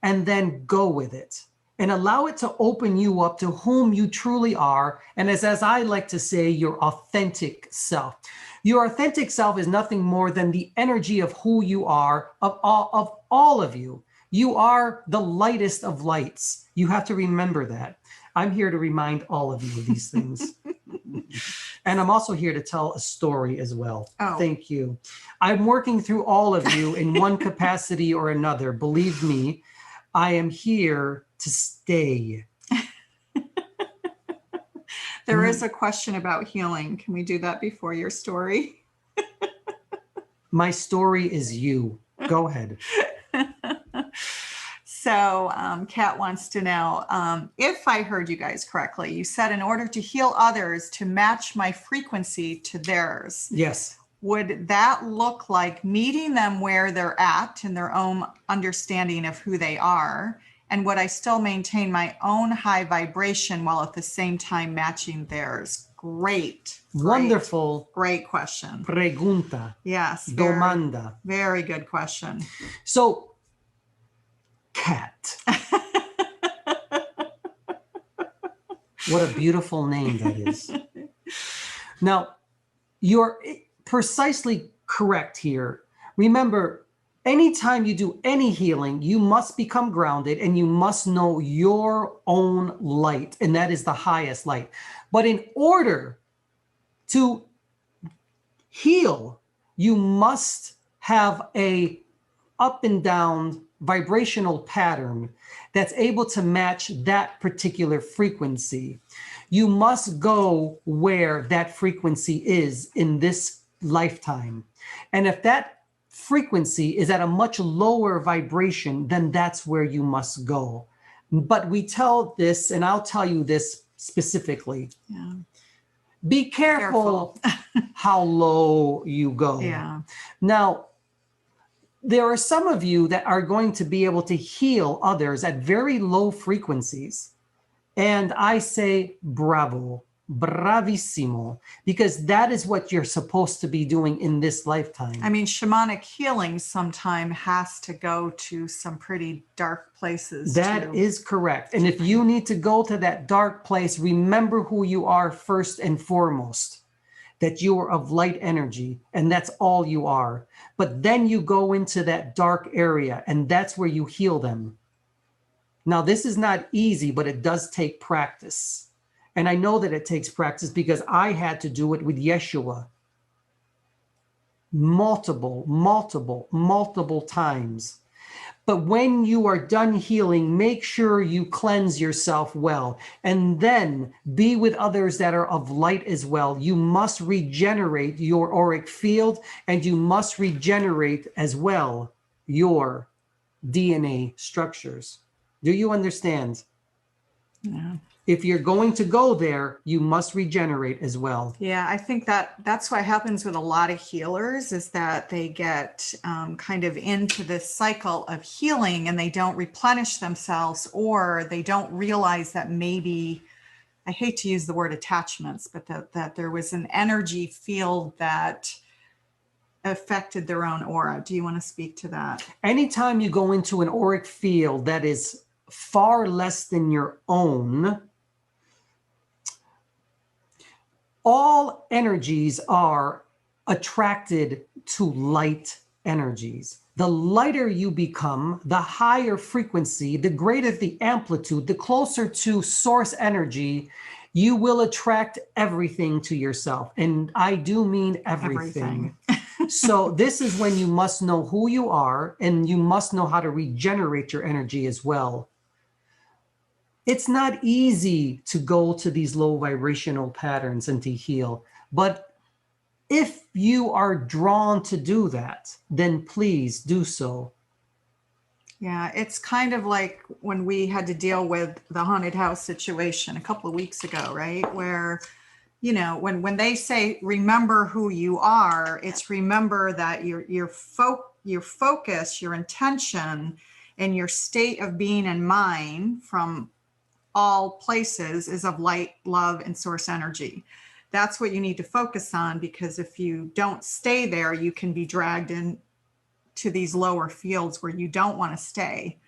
B: and then go with it and allow it to open you up to whom you truly are. And as I like to say, your authentic self. Your authentic self is nothing more than the energy of who you are, of all of you. You are the lightest of lights. You have to remember that. I'm here to remind all of you of these things. And I'm also here to tell a story as well.
A: Oh.
B: Thank you. I'm working through all of you in one capacity or another. Believe me, I am here to stay.
A: There is a question about healing. Can we do that before your story?
B: My story is you. Go ahead.
A: So Kat wants to know, if I heard you guys correctly, you said in order to heal others to match my frequency to theirs.
B: Yes.
A: Would that look like meeting them where they're at in their own understanding of who they are? And would I still maintain my own high vibration while at the same time matching theirs? Great.
B: Wonderful.
A: Great question.
B: Pregunta.
A: Yes.
B: Domanda.
A: Very good question.
B: So, Kat. What a beautiful name that is. Now, you're precisely correct here. Remember, anytime you do any healing, you must become grounded and you must know your own light, and that is the highest light. But in order to heal, you must have a up and down vibrational pattern that's able to match that particular frequency. You must go where that frequency is in this lifetime. And if that frequency is at a much lower vibration, then that's where you must go. But we tell this, and I'll tell you this specifically.
A: Yeah.
B: Be careful how low you go.
A: Yeah.
B: Now, there are some of you that are going to be able to heal others at very low frequencies. And I say, bravo, bravissimo, because that is what you're supposed to be doing in this lifetime.
A: I mean, shamanic healing sometime has to go to some pretty dark places.
B: That
A: too.
B: is correct. And if you need to go to that dark place, remember who you are first and foremost, that you are of light energy, and that's all you are. But then you go into that dark area, and that's where you heal them. Now, this is not easy, but it does take practice. And I know that it takes practice because I had to do it with Yeshua multiple times. But when you are done healing, make sure you cleanse yourself well, and then be with others that are of light as well. You must regenerate your auric field, and you must regenerate as well your DNA structures. Do you understand?
A: Yeah.
B: If you're going to go there, you must regenerate as well.
A: Yeah, I think that's what happens with a lot of healers, is that they get kind of into this cycle of healing and they don't replenish themselves, or they don't realize that maybe, I hate to use the word attachments, but that there was an energy field that affected their own aura. Do you want to speak to that?
B: Anytime you go into an auric field that is far less than your own, all energies are attracted to light energies. The lighter you become, the higher frequency, the greater the amplitude, the closer to source energy, you will attract everything to yourself. And I do mean everything. So this is when you must know who you are, and you must know how to regenerate your energy as well. It's not easy to go to these low vibrational patterns and to heal. But if you are drawn to do that, then please do so.
A: Yeah, it's kind of like when we had to deal with the haunted house situation a couple of weeks ago, right? Where, you know, when they say, remember who you are, it's remember that your focus, your intention, and your state of being and mind from all places is of light, love, and source energy. That's what you need to focus on, because if you don't stay there, you can be dragged in to these lower fields where you don't want to stay.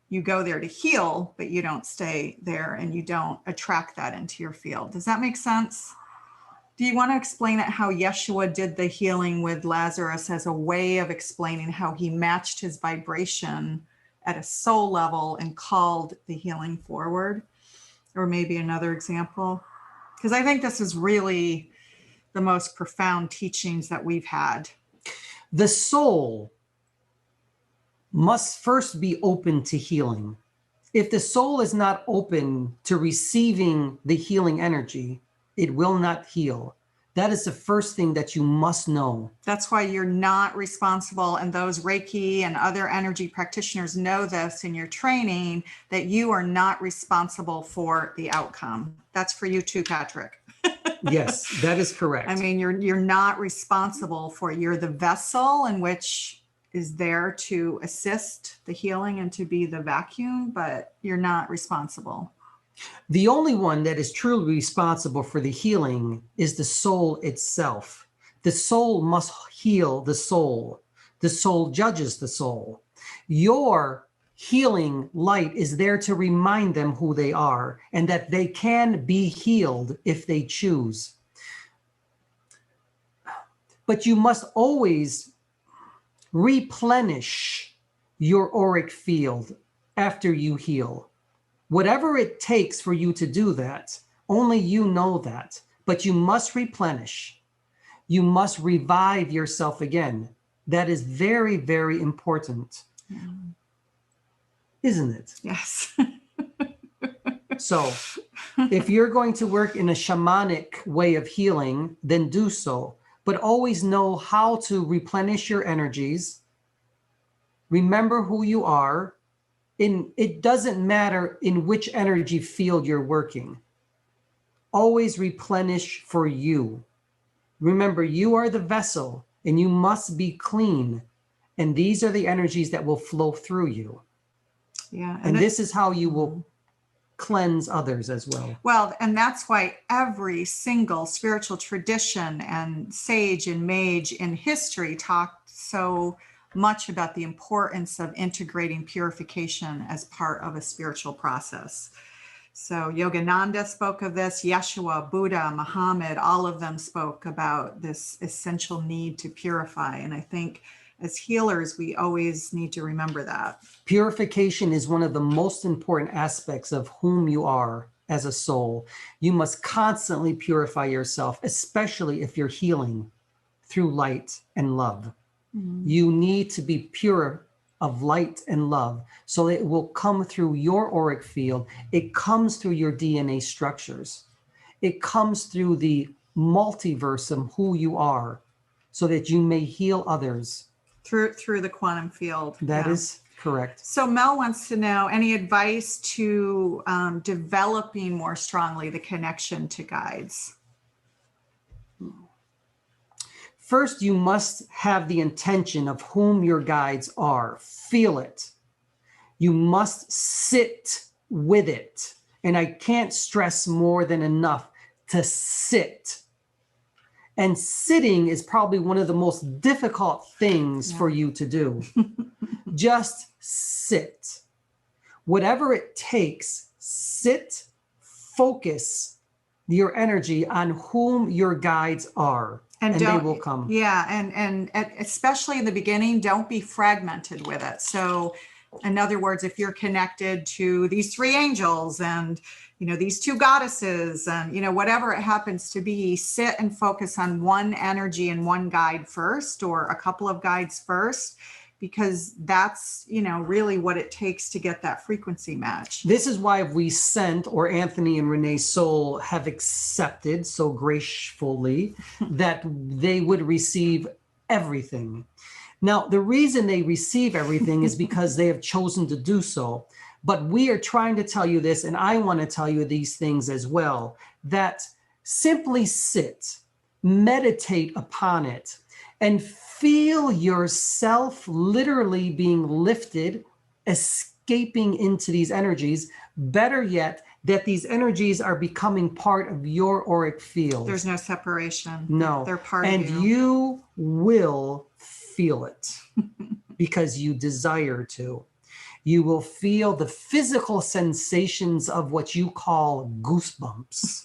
A: You go there to heal, but you don't stay there, and you don't attract that into your field. Does that make sense? Do you want to explain it, how Yeshua did the healing with Lazarus as a way of explaining how he matched his vibration at a soul level and called the healing forward? Or maybe another example? Because I think this is really the most profound teachings that we've had.
B: The soul must first be open to healing. If the soul is not open to receiving the healing energy, it will not heal. That is the first thing that you must know.
A: That's why you're not responsible, and those Reiki and other energy practitioners know this in your training, that you are not responsible for the outcome. That's for you too, Patrick.
B: Yes, that is correct.
A: I mean, you're not responsible for, you're the vessel in which is there to assist the healing and to be the vacuum, but you're not responsible.
B: The only one that is truly responsible for the healing is the soul itself. The soul must heal the soul. The soul judges the soul. Your healing light is there to remind them who they are and that they can be healed if they choose. But you must always replenish your auric field after you heal. Whatever it takes for you to do that, only you know that, but you must replenish. You must revive yourself again. That is very, very important. Isn't it?
A: Yes.
B: So if you're going to work in a shamanic way of healing, then do so. But always know how to replenish your energies. Remember who you are. It doesn't matter in which energy field you're working. Always replenish for you. Remember, you are the vessel and you must be clean. And these are the energies that will flow through you.
A: Yeah.
B: And this is how you will cleanse others as well.
A: Well, and that's why every single spiritual tradition and sage and mage in history talked so much about the importance of integrating purification as part of a spiritual process. So Yogananda spoke of this, Yeshua, Buddha, Muhammad, all of them spoke about this essential need to purify. And I think as healers, we always need to remember that.
B: Purification is one of the most important aspects of whom you are as a soul. You must constantly purify yourself, especially if you're healing through light and love. You need to be pure of light and love. So it will come through your auric field. It comes through your DNA structures. It comes through the multiverse of who you are, so that you may heal others.
A: Through the quantum field.
B: That is correct.
A: So Mel wants to know any advice to developing more strongly the connection to guides.
B: First, you must have the intention of whom your guides are. Feel it. You must sit with it. And I can't stress more than enough to sit. And sitting is probably one of the most difficult things for you to do. Just sit. Whatever it takes, sit, focus your energy on whom your guides are. And they will come.
A: Yeah, and especially in the beginning, don't be fragmented with it. So in other words, if you're connected to these 3 angels and, these 2 goddesses and, whatever it happens to be, sit and focus on one energy and one guide first, or a couple of guides first, because that's, really what it takes to get that frequency match.
B: This is why we sent, or Anthony and Renee's soul have accepted so gracefully that they would receive everything. Now, the reason they receive everything is because they have chosen to do so. But we are trying to tell you this, and I want to tell you these things as well, that simply sit, meditate upon it, and feel yourself literally being lifted, escaping into these energies. Better yet, that these energies are becoming part of your auric field.
A: There's no separation.
B: No.
A: They're part
B: of you. And you will feel it because you desire to. You will feel the physical sensations of what you call goosebumps.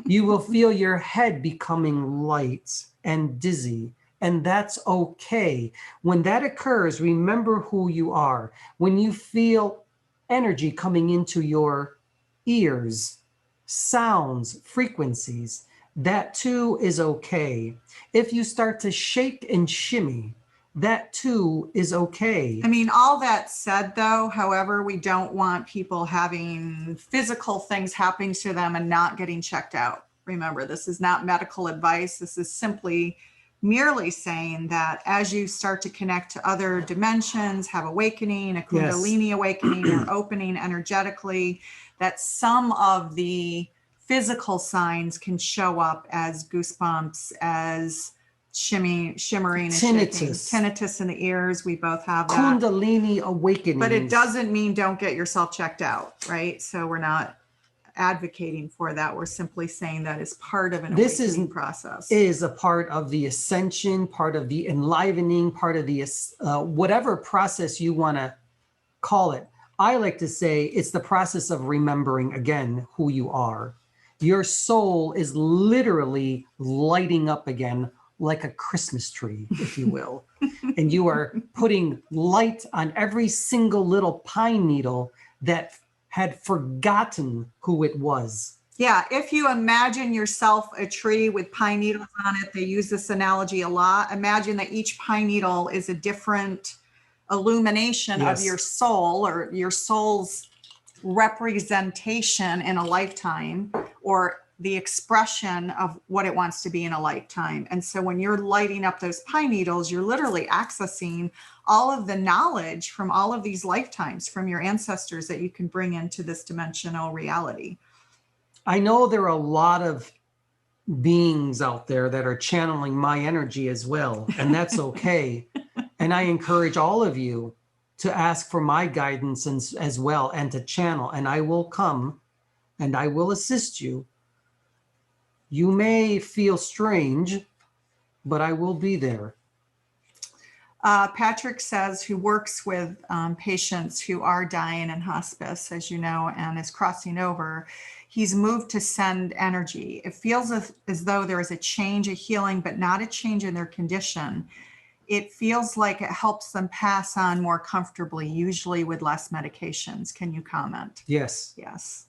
B: You will feel your head becoming light and dizzy. And that's okay. When that occurs, remember who you are. When you feel energy coming into your ears, sounds, frequencies, that too is okay. If you start to shake and shimmy, that too is okay.
A: I mean, all that said, though, however, we don't want people having physical things happening to them and not getting checked out. Remember, this is not medical advice. This is simply merely saying that as you start to connect to other dimensions, have awakening, a Kundalini awakening or opening energetically, that some of the physical signs can show up as goosebumps, as shimmering and
B: tinnitus.
A: Shaking. Tinnitus in the ears. We both have that.
B: Kundalini awakening.
A: But it doesn't mean don't get yourself checked out, right? So we're not advocating for that. We're simply saying that is part of an awakening process.
B: Is a part of the ascension, part of the enlivening, part of the whatever process you want to call it. I like to say it's the process of remembering again who you are. Your soul is literally lighting up again like a Christmas tree, if you will. And you are putting light on every single little pine needle that had forgotten who it was.
A: Yeah, if you imagine yourself a tree with pine needles on it, they use this analogy a lot. Imagine that each pine needle is a different illumination of your soul, or your soul's representation in a lifetime, or the expression of what it wants to be in a lifetime. And so when you're lighting up those pine needles, you're literally accessing all of the knowledge from all of these lifetimes from your ancestors that you can bring into this dimensional reality.
B: I know there are a lot of beings out there that are channeling my energy as well, and that's okay. And I encourage all of you to ask for my guidance as well, and to channel, and I will come and I will assist you. You may feel strange, but I will be there.
A: Patrick says, who works with patients who are dying in hospice, as you know, and is crossing over, he's moved to send energy. It feels as though there is a change, a healing, but not a change in their condition. It feels like it helps them pass on more comfortably, usually with less medications. Can you comment?
B: Yes.
A: Yes.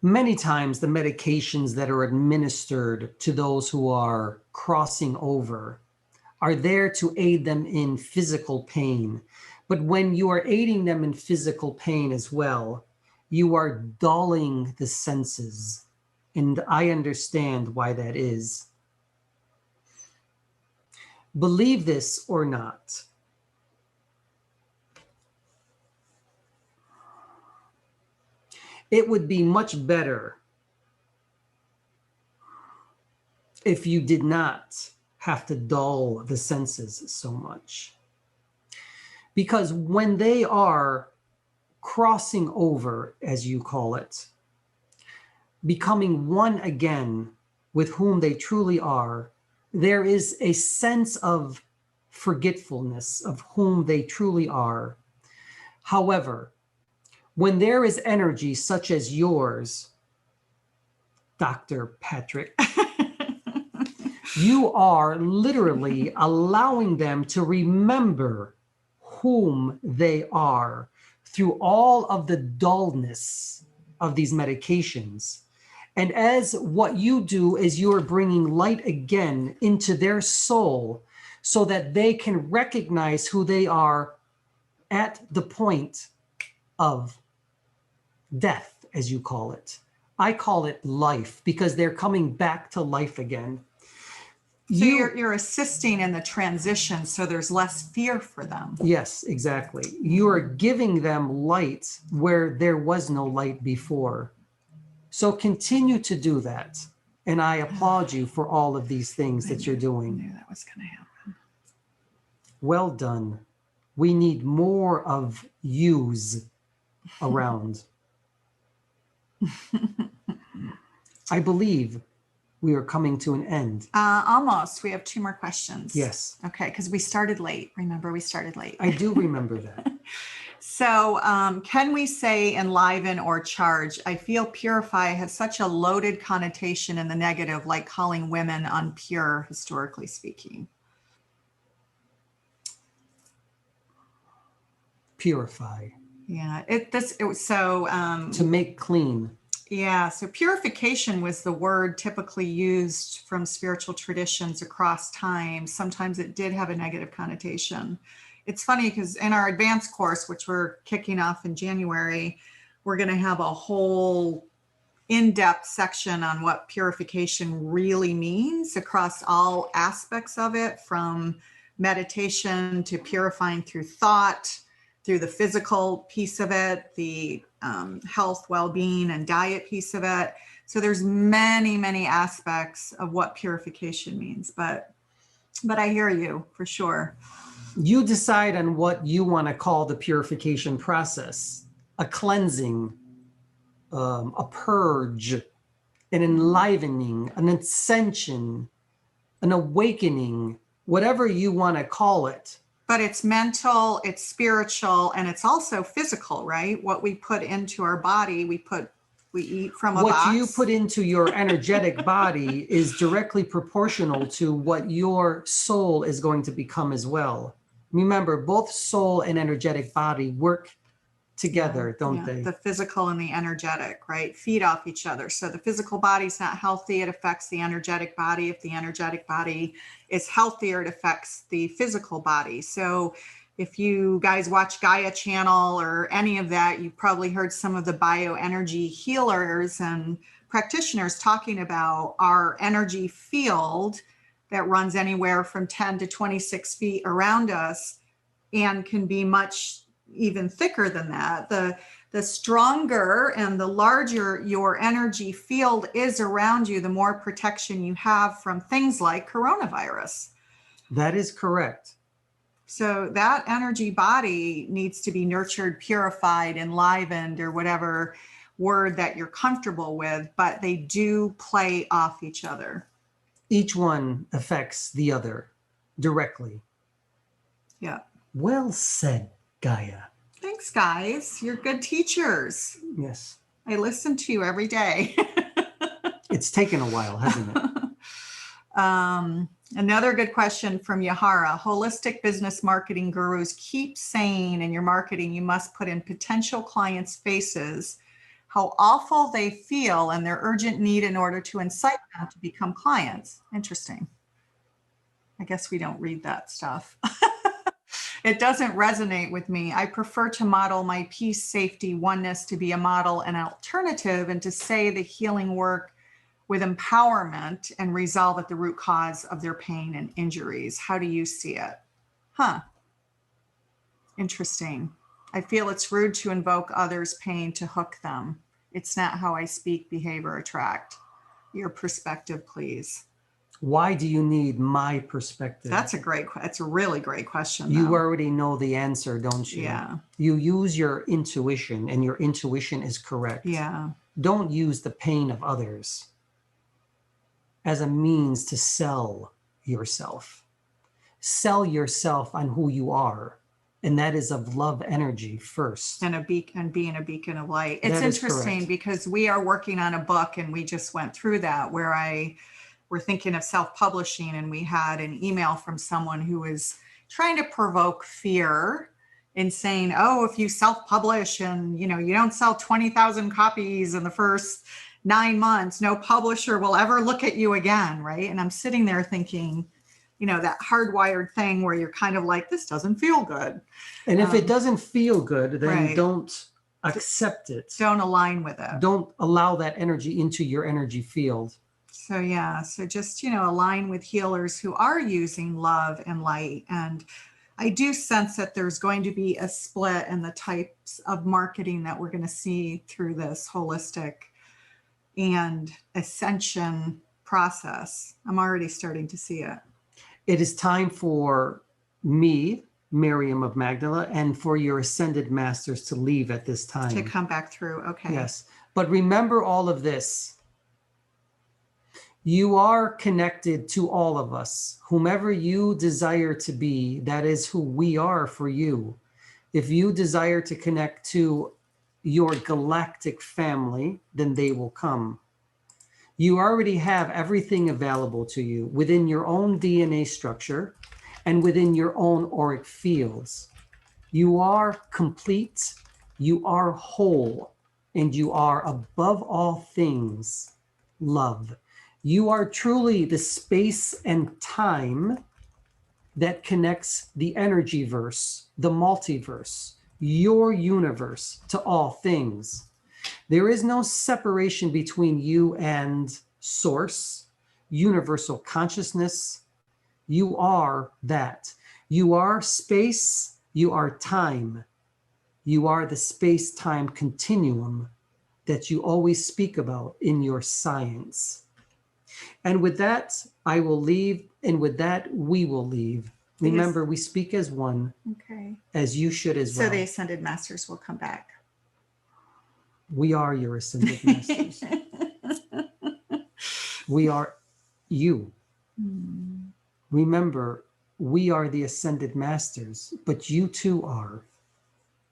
B: Many times the medications that are administered to those who are crossing over are there to aid them in physical pain. But when you are aiding them in physical pain as well, you are dulling the senses. And I understand why that is. Believe this or not, it would be much better if you did not have to dull the senses so much. Because when they are crossing over, as you call it, becoming one again with whom they truly are, there is a sense of forgetfulness of whom they truly are. However, when there is energy such as yours, Dr. Patrick, you are literally allowing them to remember whom they are through all of the dullness of these medications. And as what you do is you're bringing light again into their soul so that they can recognize who they are at the point of death, as you call it. I call it life because they're coming back to life again.
A: So you're assisting in the transition so there's less fear for them.
B: Yes, exactly. You are giving them light where there was no light before. So continue to do that. And I applaud you for all of these things that you're
A: I
B: doing.
A: knew that was going to happen.
B: Well done. We need more of yous around. I believe we are coming to an end.
A: Almost. We have 2 more questions.
B: Yes.
A: Okay, because we started late. Remember, we started late.
B: I do remember that.
A: So can we say enliven or charge? I feel purify has such a loaded connotation in the negative, like calling women unpure, historically speaking.
B: Purify.
A: Yeah, to
B: make clean.
A: Yeah, so purification was the word typically used from spiritual traditions across time. Sometimes it did have a negative connotation. It's funny because in our advanced course, which we're kicking off in January, we're going to have a whole in-depth section on what purification really means across all aspects of it, from meditation to purifying through thought, through the physical piece of it, the health, well-being, and diet piece of it. So there's many, many aspects of what purification means, but I hear you for sure.
B: You decide on what you want to call the purification process: a cleansing, a purge, an enlivening, an ascension, an awakening, whatever you want to call it.
A: But it's mental, it's spiritual, and it's also physical, right? What we put into our body, we eat from a box.
B: What you put into your energetic body is directly proportional to what your soul is going to become as well. Remember, both soul and energetic body work together, don't they?
A: The physical and the energetic, right? Feed off each other. So the physical body's not healthy, it affects the energetic body. If the energetic body is healthier, it affects the physical body. So if you guys watch Gaia channel or any of that, you've probably heard some of the bioenergy healers and practitioners talking about our energy field that runs anywhere from 10 to 26 feet around us and can be much even thicker than that. The stronger and the larger your energy field is around you, the more protection you have from things like coronavirus.
B: That is correct.
A: So that energy body needs to be nurtured, purified, enlivened, or whatever word that you're comfortable with, but they do play off each other.
B: Each one affects the other directly.
A: Yeah.
B: Well said, Gaia.
A: Thanks, guys. You're good teachers.
B: Yes.
A: I listen to you every day.
B: It's taken a while, hasn't it?
A: Another good question from Yahara. Holistic business marketing gurus keep saying in your marketing, you must put in potential clients' faces. how awful they feel and their urgent need in order to incite them to become clients. Interesting. I guess we don't read that stuff. It doesn't resonate with me. I prefer to model my peace, safety, oneness to be a model and alternative, and to say the healing work with empowerment and resolve at the root cause of their pain and injuries. How do you see it? Huh. Interesting. I feel it's rude to invoke others' pain to hook them. It's not how I speak, behave, or attract. Your perspective, please.
B: Why do you need my perspective?
A: That's a really great question.
B: You
A: though.
B: already know the answer, don't you?
A: Yeah.
B: You use your intuition, and your intuition is correct.
A: Yeah.
B: Don't use the pain of others as a means to sell yourself. Sell yourself on who you are, and that is of love energy first.
A: And being a beacon of light. It's
B: That is
A: interesting
B: correct.
A: because we are working on a book, and we just went through that where we're thinking of self-publishing, and we had an email from someone who was trying to provoke fear in saying, oh, if you self-publish and you don't sell 20,000 copies in the first 9 months, no publisher will ever look at you again, right? And I'm sitting there thinking, that hardwired thing where you're kind of like, this doesn't feel good.
B: And if it doesn't feel good, then
A: right.
B: don't accept it.
A: Don't align with it.
B: Don't allow that energy into your energy field.
A: So just, align with healers who are using love and light. And I do sense that there's going to be a split in the types of marketing that we're going to see through this holistic and ascension process. I'm already starting to see it.
B: It is time for me, Mariam of Magdala, and for your ascended masters to leave at this time.
A: To come back through. Okay.
B: Yes. But remember all of this. You are connected to all of us. Whomever you desire to be, that is who we are for you. If you desire to connect to your galactic family, then they will come. You already have everything available to you within your own DNA structure and within your own auric fields. You are complete, you are whole, and you are above all things love. You are truly the space and time that connects the energy verse, the multiverse, your universe to all things. There is no separation between you and source, universal consciousness. You are that. You are space, you are time. You are the space-time continuum that you always speak about in your science. And with that, I will leave, and with that, we will leave. Remember, we speak as one,
A: Okay.
B: as you should as well.
A: So the ascended masters will come back.
B: We are your ascended masters. We are you. Remember, we are the ascended masters, but you too are.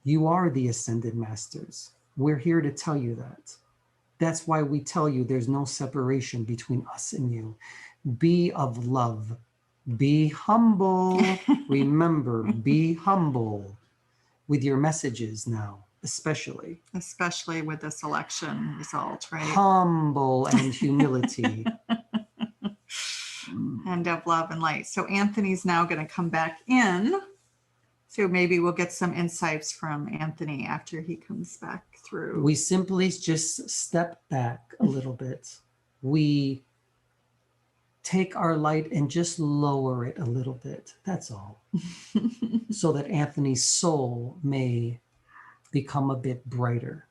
B: You are the ascended masters. We're here to tell you that. That's why we tell you there's no separation between us and you. Be of love. Be humble. Remember, be humble with your messages now, especially.
A: Especially with this election result, right?
B: Humble and humility.
A: And of love and light. So Anthony's now going to come back in. So maybe we'll get some insights from Anthony after he comes back through.
B: We simply just step back a little bit. We take our light and just lower it a little bit. That's all. So that Anthony's soul may become a bit brighter.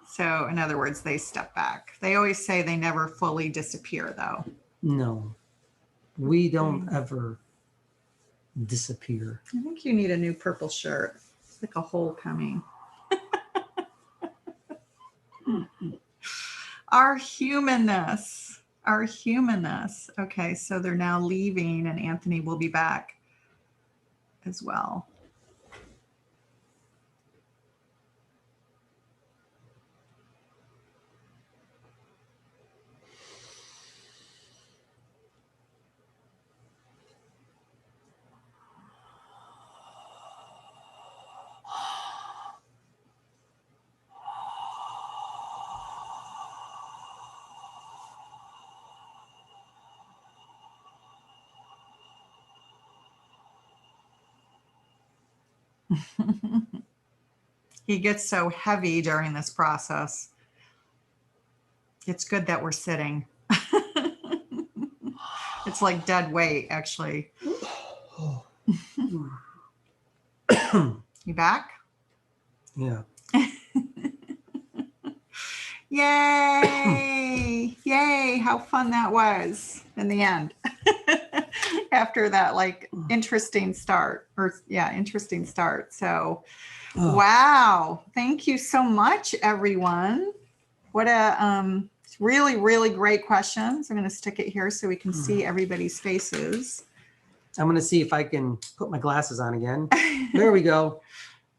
A: So in other words, they step back. They always say they never fully disappear though.
B: No, we don't ever disappear.
A: I think you need a new purple shirt. It's like a hole coming. Our humanness. Okay, so they're now leaving and Anthony will be back as well. He gets so heavy during this process. It's good that we're sitting. It's like dead weight, actually. You back?
B: Yeah.
A: Yay! Yay! How fun that was in the end. After that, like, interesting start. So, wow! Thank you so much, everyone. What a really, really great questions. I'm going to stick it here so we can see everybody's faces.
B: I'm going to see if I can put my glasses on again. There we go.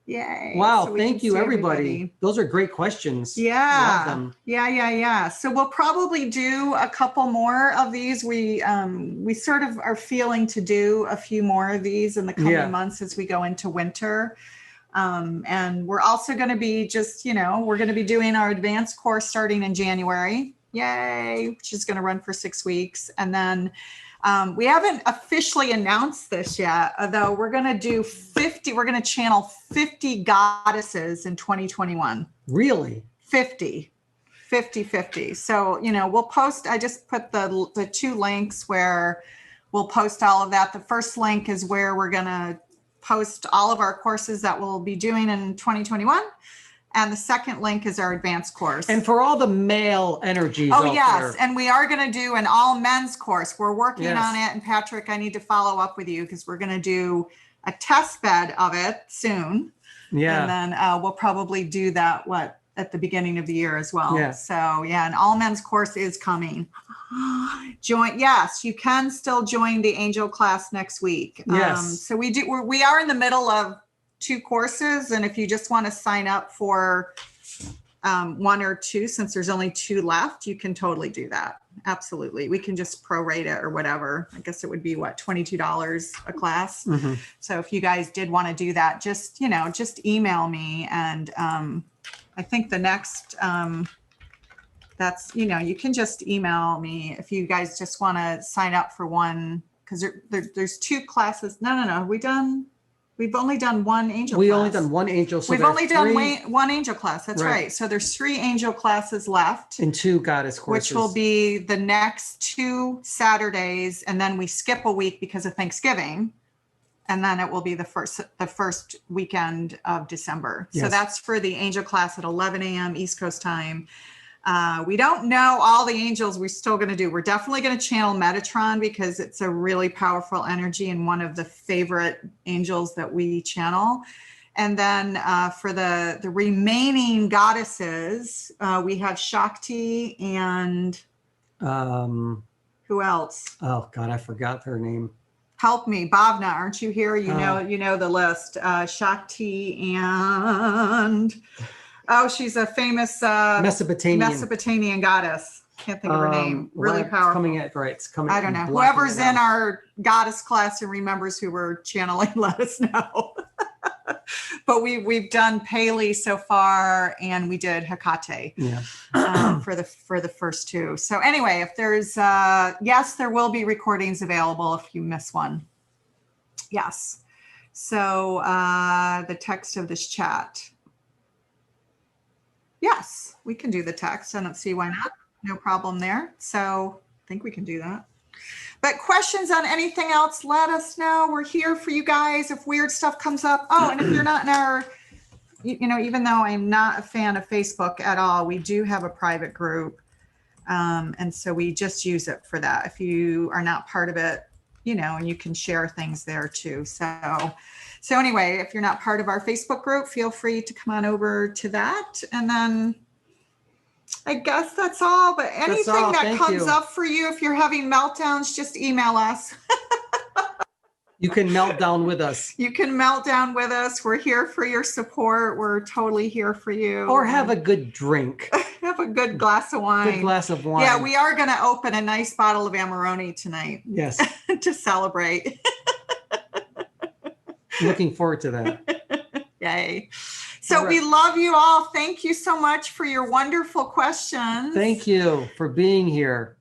A: Yay.
B: Wow.
A: So
B: Thank you, everybody. Those are great questions.
A: Yeah.
B: Love them.
A: Yeah. So we'll probably do a couple more of these. We sort of are feeling to do a few more of these in the coming months as we go into winter. And we're also going to be we're going to be doing our advanced course starting in January. Yay. Which is going to run for 6 weeks. And then we haven't officially announced this yet, although we're going to do 50. We're going to channel 50 goddesses in 2021.
B: Really?
A: 50. So, we'll post, I just put the 2 links where we'll post all of that. The first link is where we're going to post all of our courses that we'll be doing in 2021. And the second link is our advanced course.
B: And for all the male energies out there.
A: And we are going to do an all men's course. We're working on it. And Patrick, I need to follow up with you because we're going to do a test bed of it soon. Yeah. And then we'll probably do that, at the beginning of the year as well. Yeah. So an all men's course is coming. Yes, you can still join the angel class next week.
B: Yes.
A: So we are in the middle of 2 courses. And if you just want to sign up for 1 or 2, since there's only 2 left, you can totally do that. Absolutely. We can just prorate it or whatever. I guess it would be $22 a class. Mm-hmm. So if you guys did want to do that, just email me. And I think the next, you can just email me if you guys just want to sign up for one, because there's 2 classes. No. We've only done 1 angel class.
B: We've only done 1 angel. So
A: we've only done 1 angel class. That's right. So there's 3 angel classes left.
B: And 2 goddess courses.
A: Which will be the next 2 Saturdays. And then we skip a week because of Thanksgiving. And then it will be the first weekend of December. Yes. So that's for the angel class at 11 a.m. East Coast time. We don't know all the angels we're still going to do. We're definitely going to channel Metatron because it's a really powerful energy and one of the favorite angels that we channel. And then for the remaining goddesses, we have Shakti and who else?
B: Oh God, I forgot her name.
A: Help me, Bhavna, aren't you here? You know the list. Shakti and she's a famous Mesopotamian goddess. Can't think of her name. Really powerful.
B: It's coming.
A: I don't know. Whoever's in our goddess class and remembers who we're channeling, let us know. But we've done Pele so far, and we did Hecate for the first 2. So anyway, if there's there will be recordings available if you miss one. Yes. So the text of this chat. Yes, we can do the text. I don't see why not. No problem there. So I think we can do that. But questions on anything else, let us know. We're here for you guys if weird stuff comes up. Oh, and if you're not in our, even though I'm not a fan of Facebook at all, we do have a private group. And so we just use it for that. If you are not part of it, and you can share things there too. So anyway, if you're not part of our Facebook group, feel free to come on over to that. And then I guess that's all. But anything that comes up for you, if you're having meltdowns, just email us.
B: You can melt down with us.
A: You can melt down with us. We're here for your support. We're totally here for you.
B: Or have a good drink.
A: Have a good glass of wine.
B: Good glass of wine.
A: Yeah, we are going to open a nice bottle of Amarone tonight.
B: Yes.
A: To celebrate.
B: Looking forward to that.
A: Yay. So we love you all. Thank you so much for your wonderful questions.
B: Thank you for being here.